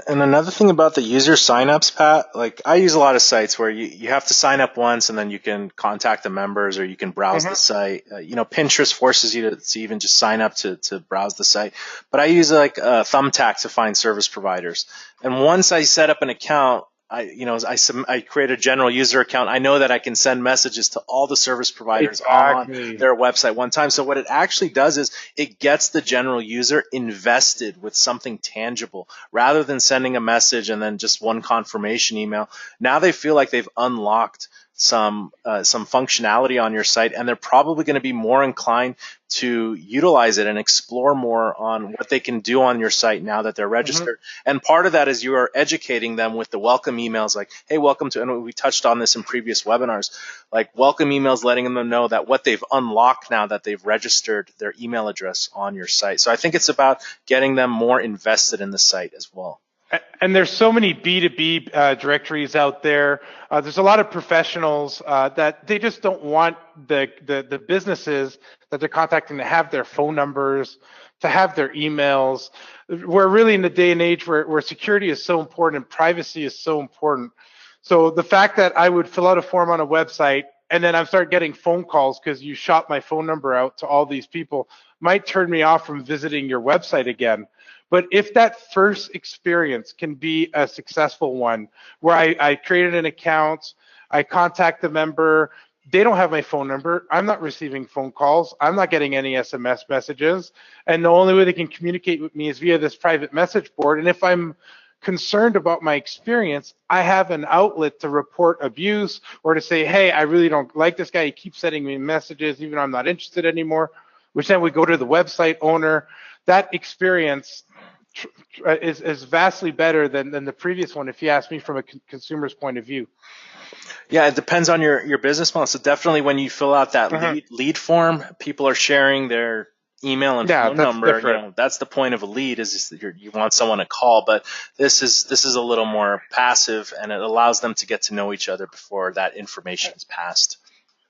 And another thing about the user signups, Pat, like I use a lot of sites where you have to sign up once and then you can contact the members or you can browse the site. Pinterest forces you to even just sign up to browse the site. But I use like Thumbtack to find service providers. And once I set up an account, I create a general user account. I know that I can send messages to all the service providers on their website one time. So what it actually does is it gets the general user invested with something tangible rather than sending a message and then just one confirmation email. Now they feel like they've unlocked some functionality on your site, and they're probably going to be more inclined to utilize it and explore more on what they can do on your site now that they're registered. And part of that is you are educating them with the welcome emails, like, hey, welcome to, and we touched on this in previous webinars, like welcome emails letting them know that what they've unlocked now that they've registered their email address on your site. So I think it's about getting them more invested in the site as well. And there's so many B2B directories out there. There's a lot of professionals that they just don't want the businesses that they're contacting to have their phone numbers, to have their emails. We're really in the day and age where security is so important and privacy is so important. So the fact that I would fill out a form on a website and then I start getting phone calls because you shot my phone number out to all these people might turn me off from visiting your website again. But if that first experience can be a successful one, where I created an account, I contact the member, they don't have my phone number, I'm not receiving phone calls, I'm not getting any SMS messages, and the only way they can communicate with me is via this private message board. And if I'm concerned about my experience, I have an outlet to report abuse or to say, hey, I really don't like this guy, he keeps sending me messages even though I'm not interested anymore, which then we go to the website owner. That experience is vastly better than the previous one, if you ask me from a consumer's point of view. Yeah, it depends on your business model. So definitely when you fill out that lead form, people are sharing their email and phone number. You know, that's the point of a lead, is that you want someone to call. But this is a little more passive, and it allows them to get to know each other before that information is passed.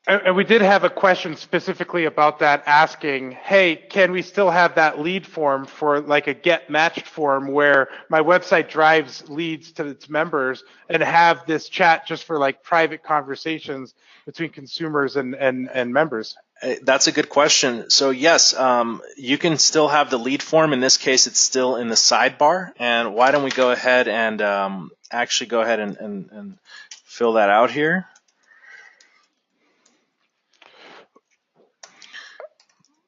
And we did have a question specifically about that, asking, hey, can we still have that lead form for like a get matched form where my website drives leads to its members, and have this chat just for like private conversations between consumers and members? That's a good question. So yes, you can still have the lead form. In this case, it's still in the sidebar. And why don't we go ahead and actually go ahead and fill that out here.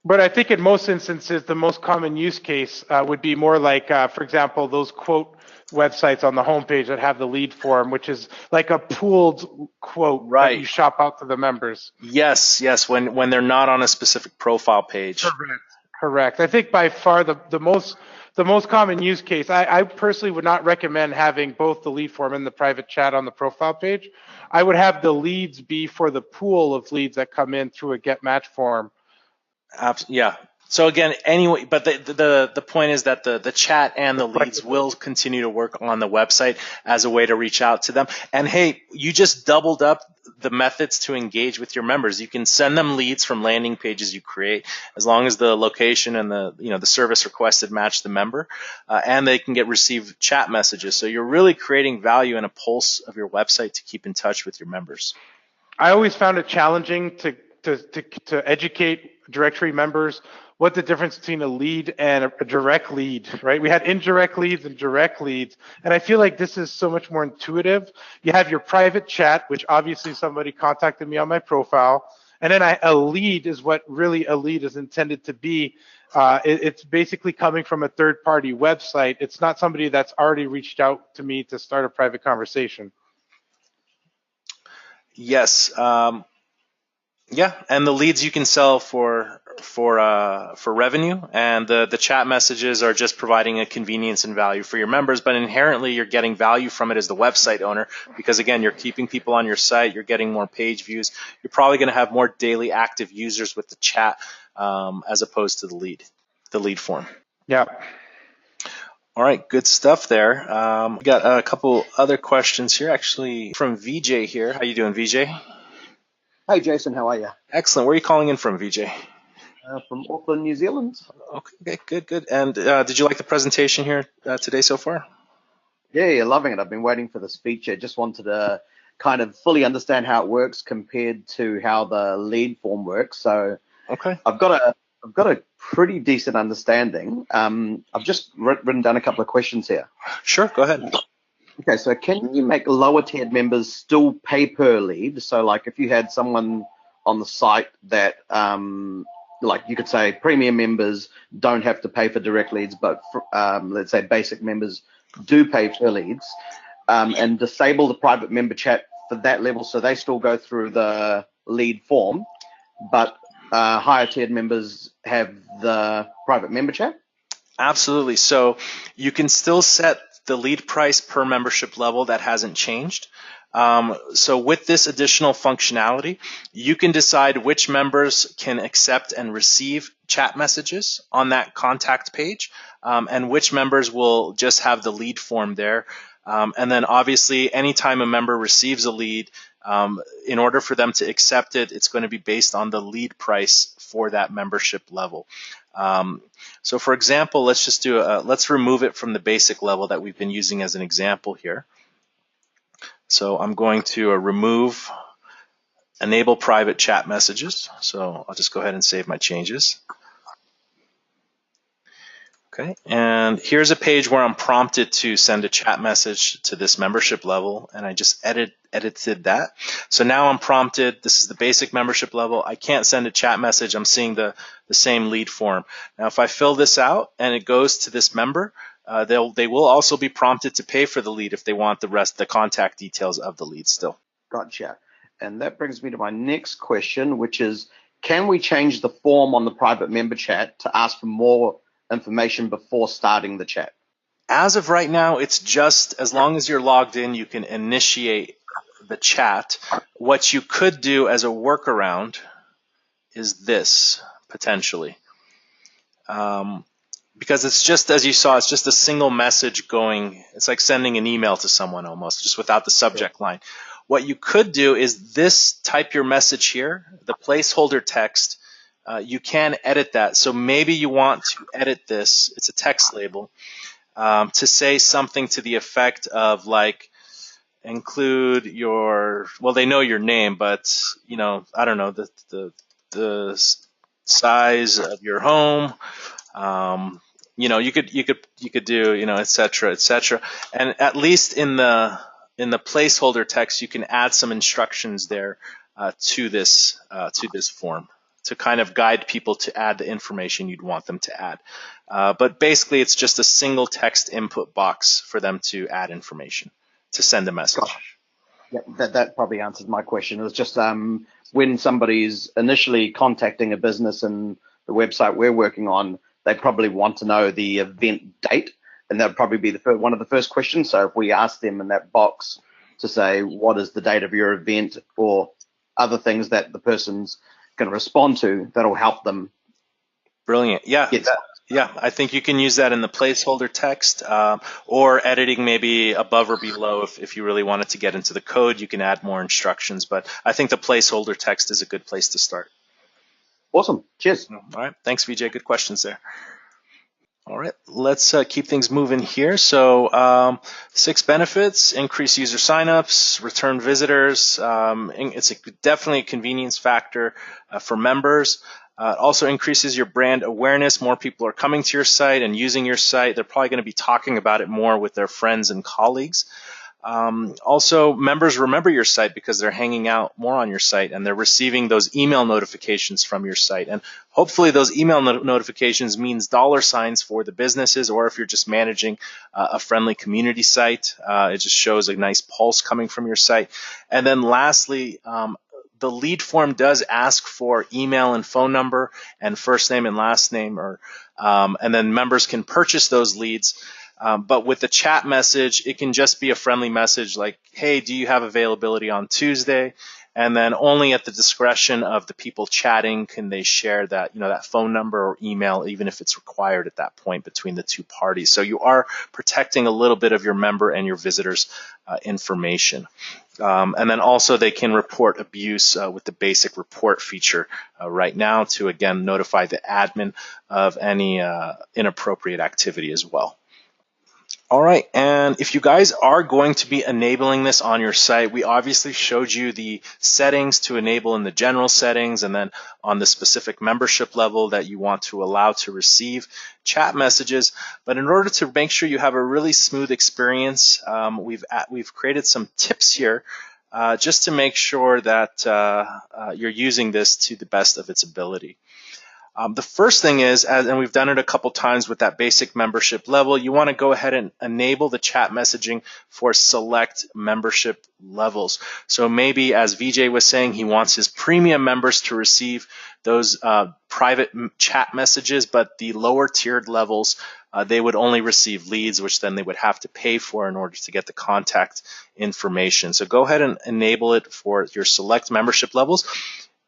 But I think in most instances, the most common use case would be more like, for example, those quote websites on the homepage that have the lead form, which is like a pooled quote that you shop out to the members. Yes, when they're not on a specific profile page. Correct. I think by far the most common use case, I personally would not recommend having both the lead form and the private chat on the profile page. I would have the leads be for the pool of leads that come in through a get match form. Yeah. So again, anyway, but the point is that the chat and the leads will continue to work on the website as a way to reach out to them. And hey, you just doubled up the methods to engage with your members. You can send them leads from landing pages you create, as long as the location and the service requested match the member, and they can receive chat messages. So you're really creating value and a pulse of your website to keep in touch with your members. I always found it challenging to educate directory members what the difference between a lead and a direct lead, right? We had indirect leads and direct leads, and I feel like this is so much more intuitive. You have your private chat, which obviously somebody contacted me on my profile, and then a lead is what really a lead is intended to be. It's basically coming from a third-party website. It's not somebody that's already reached out to me to start a private conversation. Yes. Yeah, and the leads you can sell for revenue, and the chat messages are just providing a convenience and value for your members. But inherently, you're getting value from it as the website owner, because again, you're keeping people on your site, you're getting more page views, you're probably going to have more daily active users with the chat as opposed to the lead form. Yeah. All right, good stuff there. We got a couple other questions here, actually from VJ here. How you doing, VJ? Hey, Jason, how are you? Excellent. Where are you calling in from, VJ? From Auckland, New Zealand. Okay, good. And did you like the presentation here today so far? Yeah, loving it. I've been waiting for this feature. Just wanted to kind of fully understand how it works compared to how the lead form works. So okay, I've got a pretty decent understanding. I've just written down a couple of questions here. Sure, go ahead. Okay, so can you make lower tiered members still pay per lead? So like if you had someone on the site that like you could say premium members don't have to pay for direct leads, but let's say basic members do pay for leads, and disable the private member chat for that level, so they still go through the lead form, but higher tiered members have the private member chat? Absolutely. So you can still set the lead price per membership level. That hasn't changed. So with this additional functionality, you can decide which members can accept and receive chat messages on that contact page, and which members will just have the lead form there. And then obviously, anytime a member receives a lead, in order for them to accept it, it's going to be based on the lead price for that membership level. So for example, let's just do let's remove it from the basic level that we've been using as an example here. So I'm going to remove enable private chat messages. So I'll just go ahead and save my changes. Okay, and here's a page where I'm prompted to send a chat message to this membership level, and I just edited that. So now I'm prompted, this is the basic membership level. I can't send a chat message. I'm seeing the same lead form. Now if I fill this out and it goes to this member, they will also be prompted to pay for the lead if they want the contact details of the lead still. Gotcha. And that brings me to my next question, which is, can we change the form on the private member chat to ask for more information before starting the chat? As of right now, it's just as long as you're logged in, you can initiate the chat. What you could do as a workaround is this, potentially. Because it's just, as you saw, it's just a single message going. It's like sending an email to someone almost, just without the subject line. What you could do is this, type your message here, the placeholder text. You can edit that. So maybe you want to edit this. It's a text label to say something to the effect of like, include your, well, they know your name, but you know, I don't know, the size of your home. You know, you could do, you know, et cetera, and at least in the placeholder text, you can add some instructions there to this form, to kind of guide people to add the information you'd want them to add. But basically, it's just a single text input box for them to add information, to send a message. Gosh. Yeah, that probably answers my question. It was just when somebody's initially contacting a business and the website we're working on, they probably want to know the event date, and that'd probably be one of the first questions. So if we ask them in that box to say, what is the date of your event, or other things that the person's going to respond to, that'll help them. Brilliant. Yeah. Get that. Yeah, I think you can use that in the placeholder text, or editing maybe above or below. If you really wanted to get into the code, you can add more instructions. But I think the placeholder text is a good place to start. Awesome. Cheers. All right. Thanks, VJ. Good questions there. All right, let's keep things moving here. So 6 benefits: increase user signups, return visitors. It's definitely a convenience factor for members. It also increases your brand awareness. More people are coming to your site and using your site. They're probably going to be talking about it more with their friends and colleagues. Also, members remember your site because they're hanging out more on your site and they're receiving those email notifications from your site. And hopefully those email notifications means $ for the businesses, or if you're just managing a friendly community site, it just shows a nice pulse coming from your site. And then lastly, the lead form does ask for email and phone number and first name and last name, and then members can purchase those leads. But with the chat message, it can just be a friendly message like, hey, do you have availability on Tuesday? And then only at the discretion of the people chatting can they share that, that phone number or email, even if it's required at that point between the two parties. So you are protecting a little bit of your member and your visitors' information. And then also they can report abuse with the basic report feature right now to, again, notify the admin of any inappropriate activity as well. All right, and if you guys are going to be enabling this on your site, we obviously showed you the settings to enable in the general settings, and then on the specific membership level that you want to allow to receive chat messages. But in order to make sure you have a really smooth experience, we've created some tips here just to make sure that you're using this to the best of its ability. The first thing is, and we've done it a couple times with that basic membership level, you want to go ahead and enable the chat messaging for select membership levels. So maybe, as VJ was saying, he wants his premium members to receive those private chat messages, but the lower tiered levels, they would only receive leads, which then they would have to pay for in order to get the contact information. So go ahead and enable it for your select membership levels.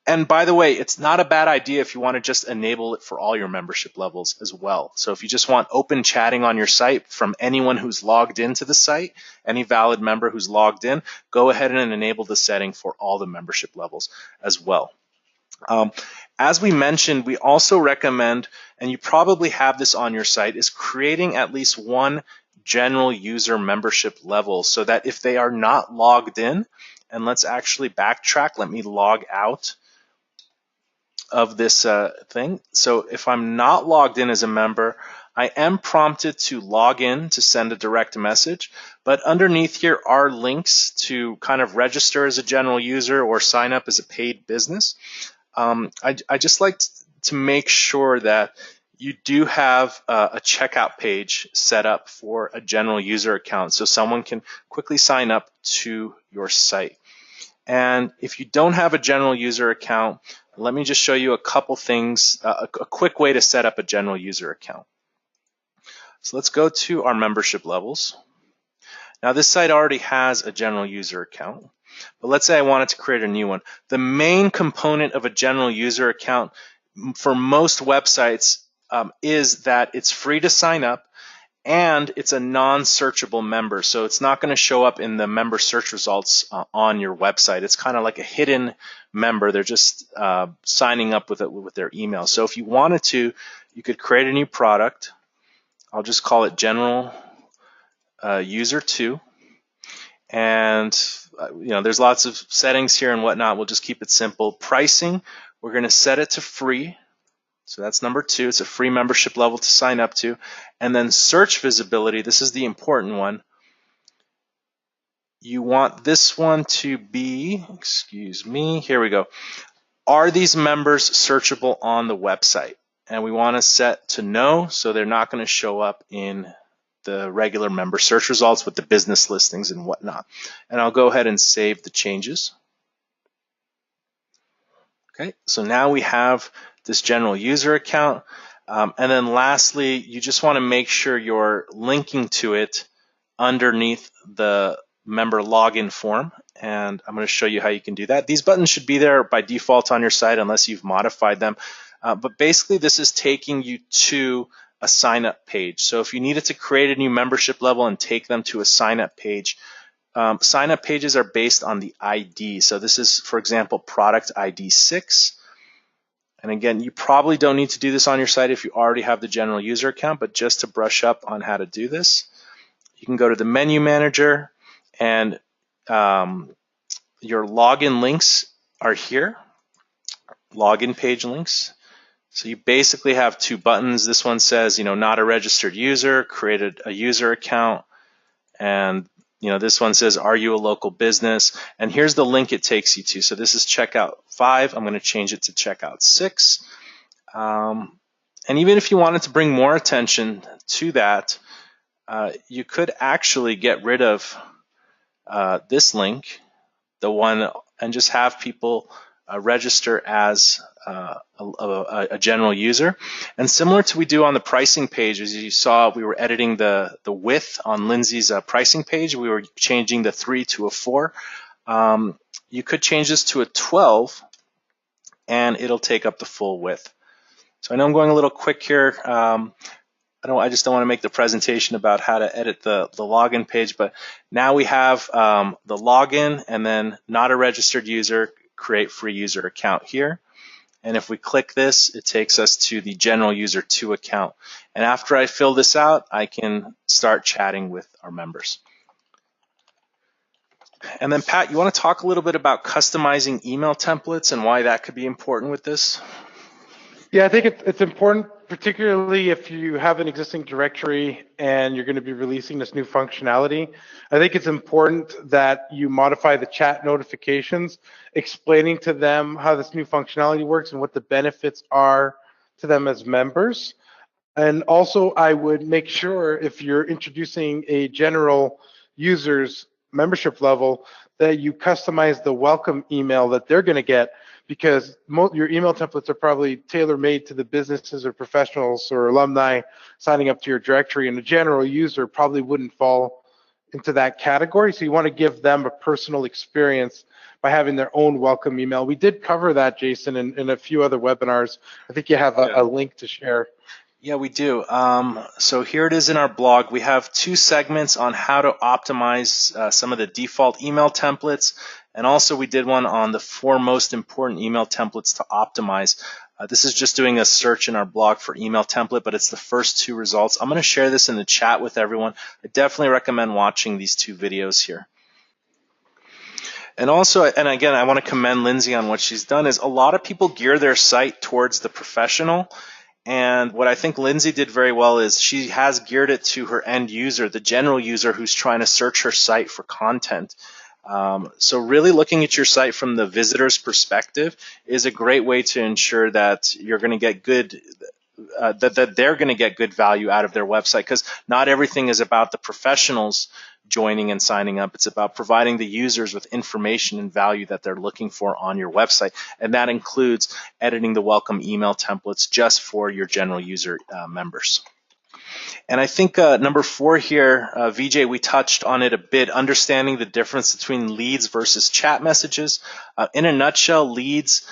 And by the way, it's not a bad idea if you want to just enable it for all your membership levels as well. So if you just want open chatting on your site from anyone who's logged into the site, any valid member who's logged in, go ahead and enable the setting for all the membership levels as well. As we mentioned, we also recommend, and you probably have this on your site, is creating at least one general user membership level so that if they are not logged in, and let's actually backtrack, let me log out of this thing. So if I'm not logged in as a member, I am prompted to log in to send a direct message, but underneath here are links to kind of register as a general user or sign up as a paid business. I just like to make sure that you do have a checkout page set up for a general user account so someone can quickly sign up to your site. And if you don't have a general user account, let me just show you a couple things, a quick way to set up a general user account. So let's go to our membership levels. Now this site already has a general user account, but let's say I wanted to create a new one. The main component of a general user account for most websites is that it's free to sign up and it's a non-searchable member. So it's not going to show up in the member search results on your website. It's kind of like a hidden member. They're just signing up with their email. So if you wanted to, you could create a new product. I'll just call it General User 2. And there's lots of settings here and whatnot. We'll just keep it simple. Pricing, we're going to set it to free. So that's number 2. It's a free membership level to sign up to. And then search visibility, this is the important one. You want this one to be, excuse me, here we go. Are these members searchable on the website? And we want to set to no, so they're not going to show up in the regular member search results with the business listings and whatnot. And I'll go ahead and save the changes. Okay, so now we have this general user account. And then lastly, you just want to make sure you're linking to it underneath the member login form. And I'm going to show you how you can do that. These buttons should be there by default on your site unless you've modified them. But basically, this is taking you to a sign-up page. So if you needed to create a new membership level and take them to a sign-up page, sign-up pages are based on the ID. So this is, for example, product ID 6. And again, you probably don't need to do this on your site if you already have the general user account, but just to brush up on how to do this, you can go to the menu manager and your login links are here, login page links. So you basically have 2 buttons. This one says, not a registered user, created a user account. And this one says, are you a local business? And here's the link it takes you to. So this is checkout 5. I'm going to change it to checkout 6. And even if you wanted to bring more attention to that, you could actually get rid of this link, the one, and just have people register as a general user. And similar to we do on the pricing page, as you saw, we were editing the width on Lindsay's pricing page. We were changing the 3 to a 4. You could change this to a 12, and it'll take up the full width. So I know I'm going a little quick here. I just don't want to make the presentation about how to edit the login page, but now we have the login and then not a registered user, create free user account here. And if we click this, it takes us to the general user 2 account. And after I fill this out, I can start chatting with our members. And then Pat, you want to talk a little bit about customizing email templates and why that could be important with this? Yeah, I think it's important, particularly if you have an existing directory and you're going to be releasing this new functionality. I think it's important that you modify the chat notifications, explaining to them how this new functionality works and what the benefits are to them as members. And also, I would make sure if you're introducing a general user's membership level that you customize the welcome email that they're going to get, because your email templates are probably tailor-made to the businesses or professionals or alumni signing up to your directory, and a general user probably wouldn't fall into that category. So you want to give them a personal experience by having their own welcome email. We did cover that, Jason, in a few other webinars. I think you have a link to share. Yeah, we do. So here it is in our blog. We have 2 segments on how to optimize some of the default email templates. And also we did one on the 4 most important email templates to optimize. This is just doing a search in our blog for email template, but it's the first 2 results. I'm going to share this in the chat with everyone. I definitely recommend watching these 2 videos here. And also, and again, I want to commend Lindsay on what she's done, is a lot of people gear their site towards the professional. And what I think Lindsay did very well is she has geared it to her end user, the general user who's trying to search her site for content. So really looking at your site from the visitor's perspective is a great way to ensure that you're going to get good, that they're going to get good value out of their website, because not everything is about the professionals joining and signing up. It's about providing the users with information and value that they're looking for on your website. And that includes editing the welcome email templates just for your general user members. And I think number 4 here, VJ, we touched on it a bit, understanding the difference between leads versus chat messages. In a nutshell, leads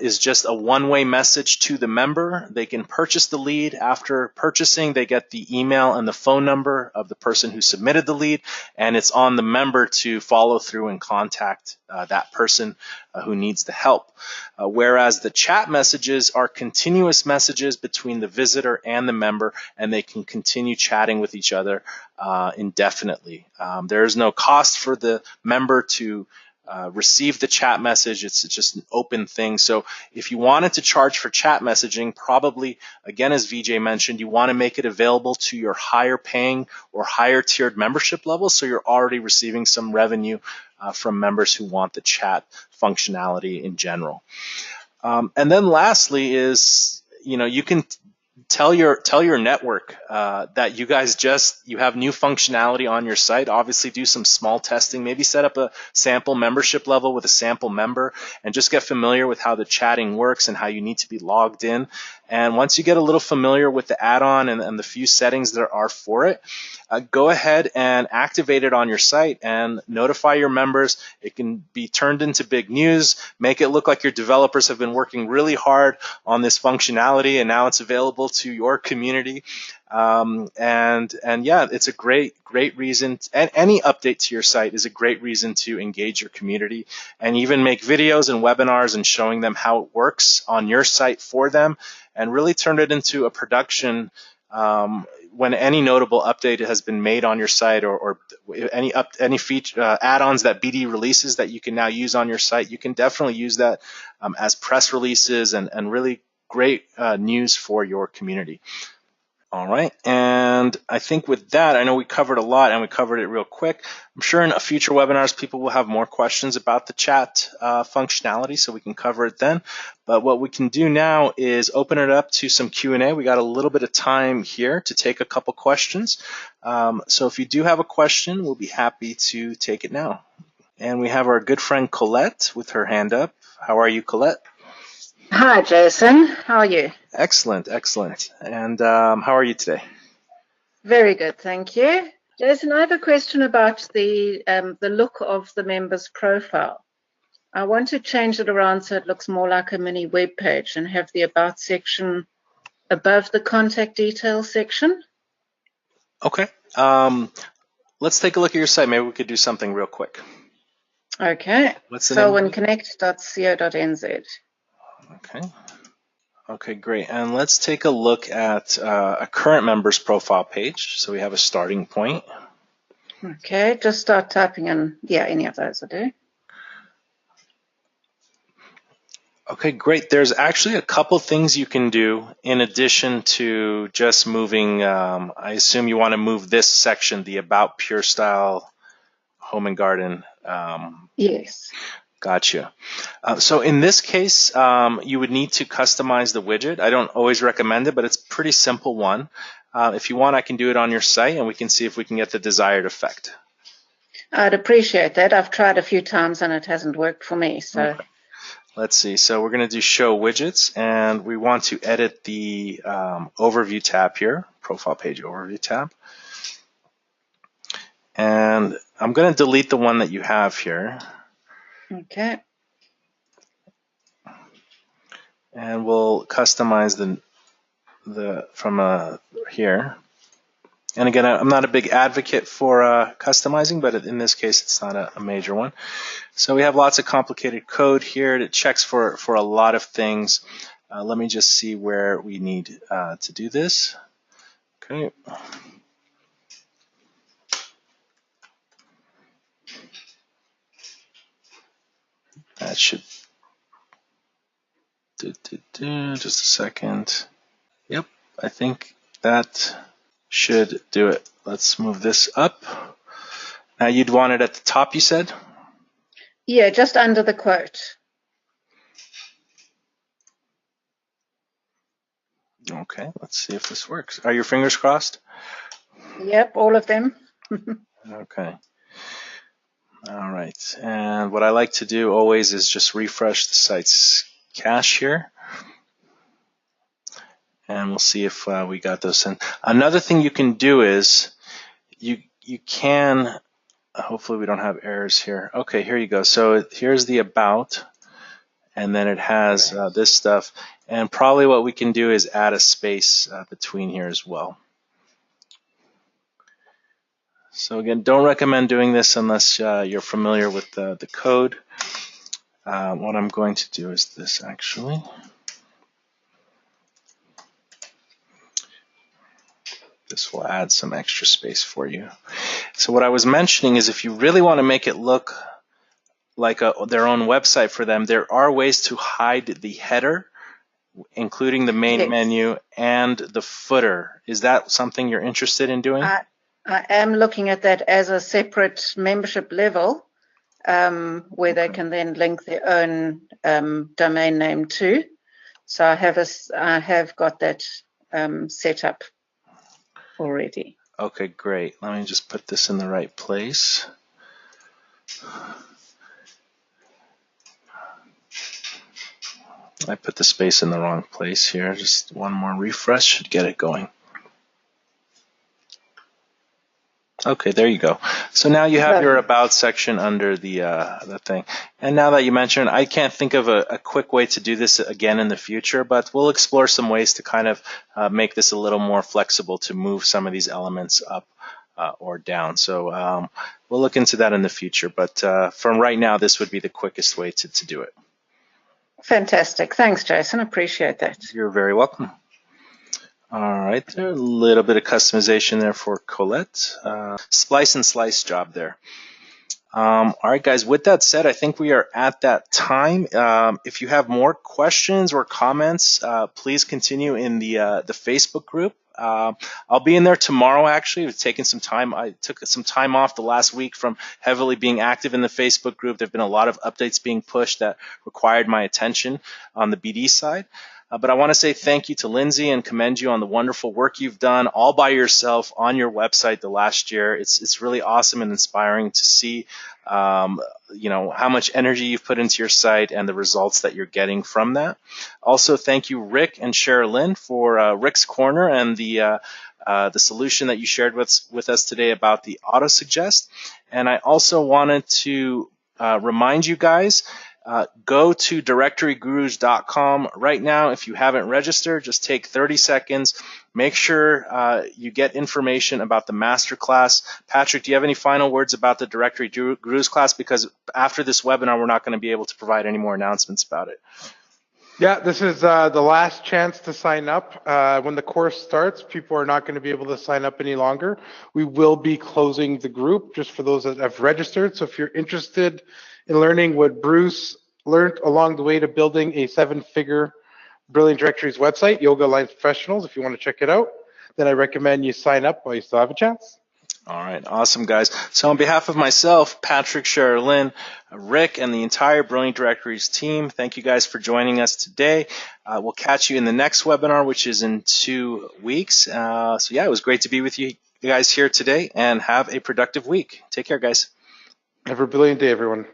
is just a one-way message to the member. They can purchase the lead. After purchasing, they get the email and the phone number of the person who submitted the lead, and it's on the member to follow through and contact that person who needs the help. Whereas the chat messages are continuous messages between the visitor and the member, and they can continue chatting with each other indefinitely. There is no cost for the member to receive the chat message. It's just an open thing. So if you wanted to charge for chat messaging, probably, again, as VJ mentioned, you want to make it available to your higher paying or higher tiered membership level, so you're already receiving some revenue from members who want the chat functionality in general. And then lastly is, you can tell your network that you have new functionality on your site. Obviously, do some small testing. Maybe set up a sample membership level with a sample member and just get familiar with how the chatting works and how you need to be logged in. And once you get a little familiar with the add-on and the few settings there are for it, go ahead and activate it on your site and notify your members. It can be turned into big news. Make it look like your developers have been working really hard on this functionality and now it's available to your community. And yeah, it's a great reason. And any update to your site is a great reason to engage your community and even make videos and webinars and showing them how it works on your site for them, and really turn it into a production when any notable update has been made on your site, or any feature add-ons that BD releases that you can now use on your site. You can definitely use that as press releases and really great news for your community. All right, and I think with that, I know we covered a lot and we covered it real quick. I'm sure in future webinars, people will have more questions about the chat functionality, so we can cover it then. But what we can do now is open it up to some Q&A. We got a little bit of time here to take a couple questions. So if you do have a question, we'll be happy to take it now. And we have our good friend Colette with her hand up. How are you, Colette? Hi, Jason. How are you? Excellent, excellent. And how are you today? Very good, thank you. Jason, I have a question about the look of the member's profile. I want to change it around so it looks more like a mini web page and have the About section above the contact details section. Okay. Let's take a look at your site. Maybe we could do something real quick. Okay. selwynconnect.co.nz. Okay. Okay, great. And let's take a look at a current member's profile page. So we have a starting point. Okay, just start typing in, yeah, any of those will do. Okay, great. There's actually a couple things you can do in addition to just moving. I assume you want to move this section, the About Pure Style Home and Garden. Yes. Gotcha. So in this case, you would need to customize the widget. I don't always recommend it, but it's a pretty simple one. If you want, I can do it on your site, and we can see if we can get the desired effect. I'd appreciate that. I've tried a few times and it hasn't worked for me. So okay. Let's see. So we're going to do show widgets, and we want to edit the overview tab here, profile page overview tab. And I'm going to delete the one that you have here. Okay. And we'll customize the from here. And again, I'm not a big advocate for customizing, but in this case, it's not a major one. So we have lots of complicated code here. It checks for a lot of things. Let me just see where we need to do this. Okay. That should just a second. Yep, I think that should do it. Let's move this up. Now you'd want it at the top, you said? Yeah, just under the quote. Okay, let's see if this works. Are your fingers crossed? Yep, all of them. Okay. All right, and what I like to do always is just refresh the site's cache here. And we'll see if we got those in. Another thing you can do is you can, hopefully we don't have errors here. Okay, here you go. So here's the about, and then it has this stuff. And probably what we can do is add a space between here as well. So again, don't recommend doing this unless you're familiar with the code. What I'm going to do is this actually. This will add some extra space for you. So what I was mentioning is if you really want to make it look like their own website for them, there are ways to hide the header, including the main menu and the footer. Is that something you're interested in doing? I am looking at that as a separate membership level where they can then link their own domain name to. So I have got that set up already. Okay, great. Let me just put this in the right place. I put the space in the wrong place here. Just one more refresh should get it going. Okay, there you go. So now you have your about section under the thing. And now that you mentioned, I can't think of a quick way to do this again in the future, but we'll explore some ways to kind of make this a little more flexible to move some of these elements up or down. So we'll look into that in the future. But from right now, this would be the quickest way to do it. Fantastic. Thanks, Jason. Appreciate that. You're very welcome. All right, there a little bit of customization there for Colette. Splice and slice job there. All right, guys, with that said, I think we are at that time. If you have more questions or comments, please continue in the Facebook group. I'll be in there tomorrow, actually. I've taken some time. I took some time off the last week from heavily being active in the Facebook group. There have been a lot of updates being pushed that required my attention on the BD side. But I want to say thank you to Lindsay and commend you on the wonderful work you've done all by yourself on your website the last year. It's really awesome and inspiring to see how much energy you've put into your site and the results that you're getting from that. Also, thank you, Rick and Sherilyn, for Rick's Corner and the solution that you shared with us today about the auto-suggest. And I also wanted to remind you guys, go to DirectoryGurus.com right now. If you haven't registered, just take 30 seconds. Make sure you get information about the masterclass. Patrick, do you have any final words about the Directory Gurus class? Because after this webinar, we're not going to be able to provide any more announcements about it. Yeah, this is the last chance to sign up. When the course starts, people are not going to be able to sign up any longer. We will be closing the group just for those that have registered. So if you're interested in learning what Bruce learned along the way to building a 7-figure Brilliant Directories website, Yoga Alliance Professionals, if you want to check it out, then I recommend you sign up while you still have a chance. All right, awesome, guys. So on behalf of myself, Patrick, Sherilyn, Rick, and the entire Brilliant Directories team, thank you guys for joining us today. We'll catch you in the next webinar, which is in 2 weeks. So yeah, it was great to be with you guys here today, and have a productive week. Take care, guys. Have a brilliant day, everyone.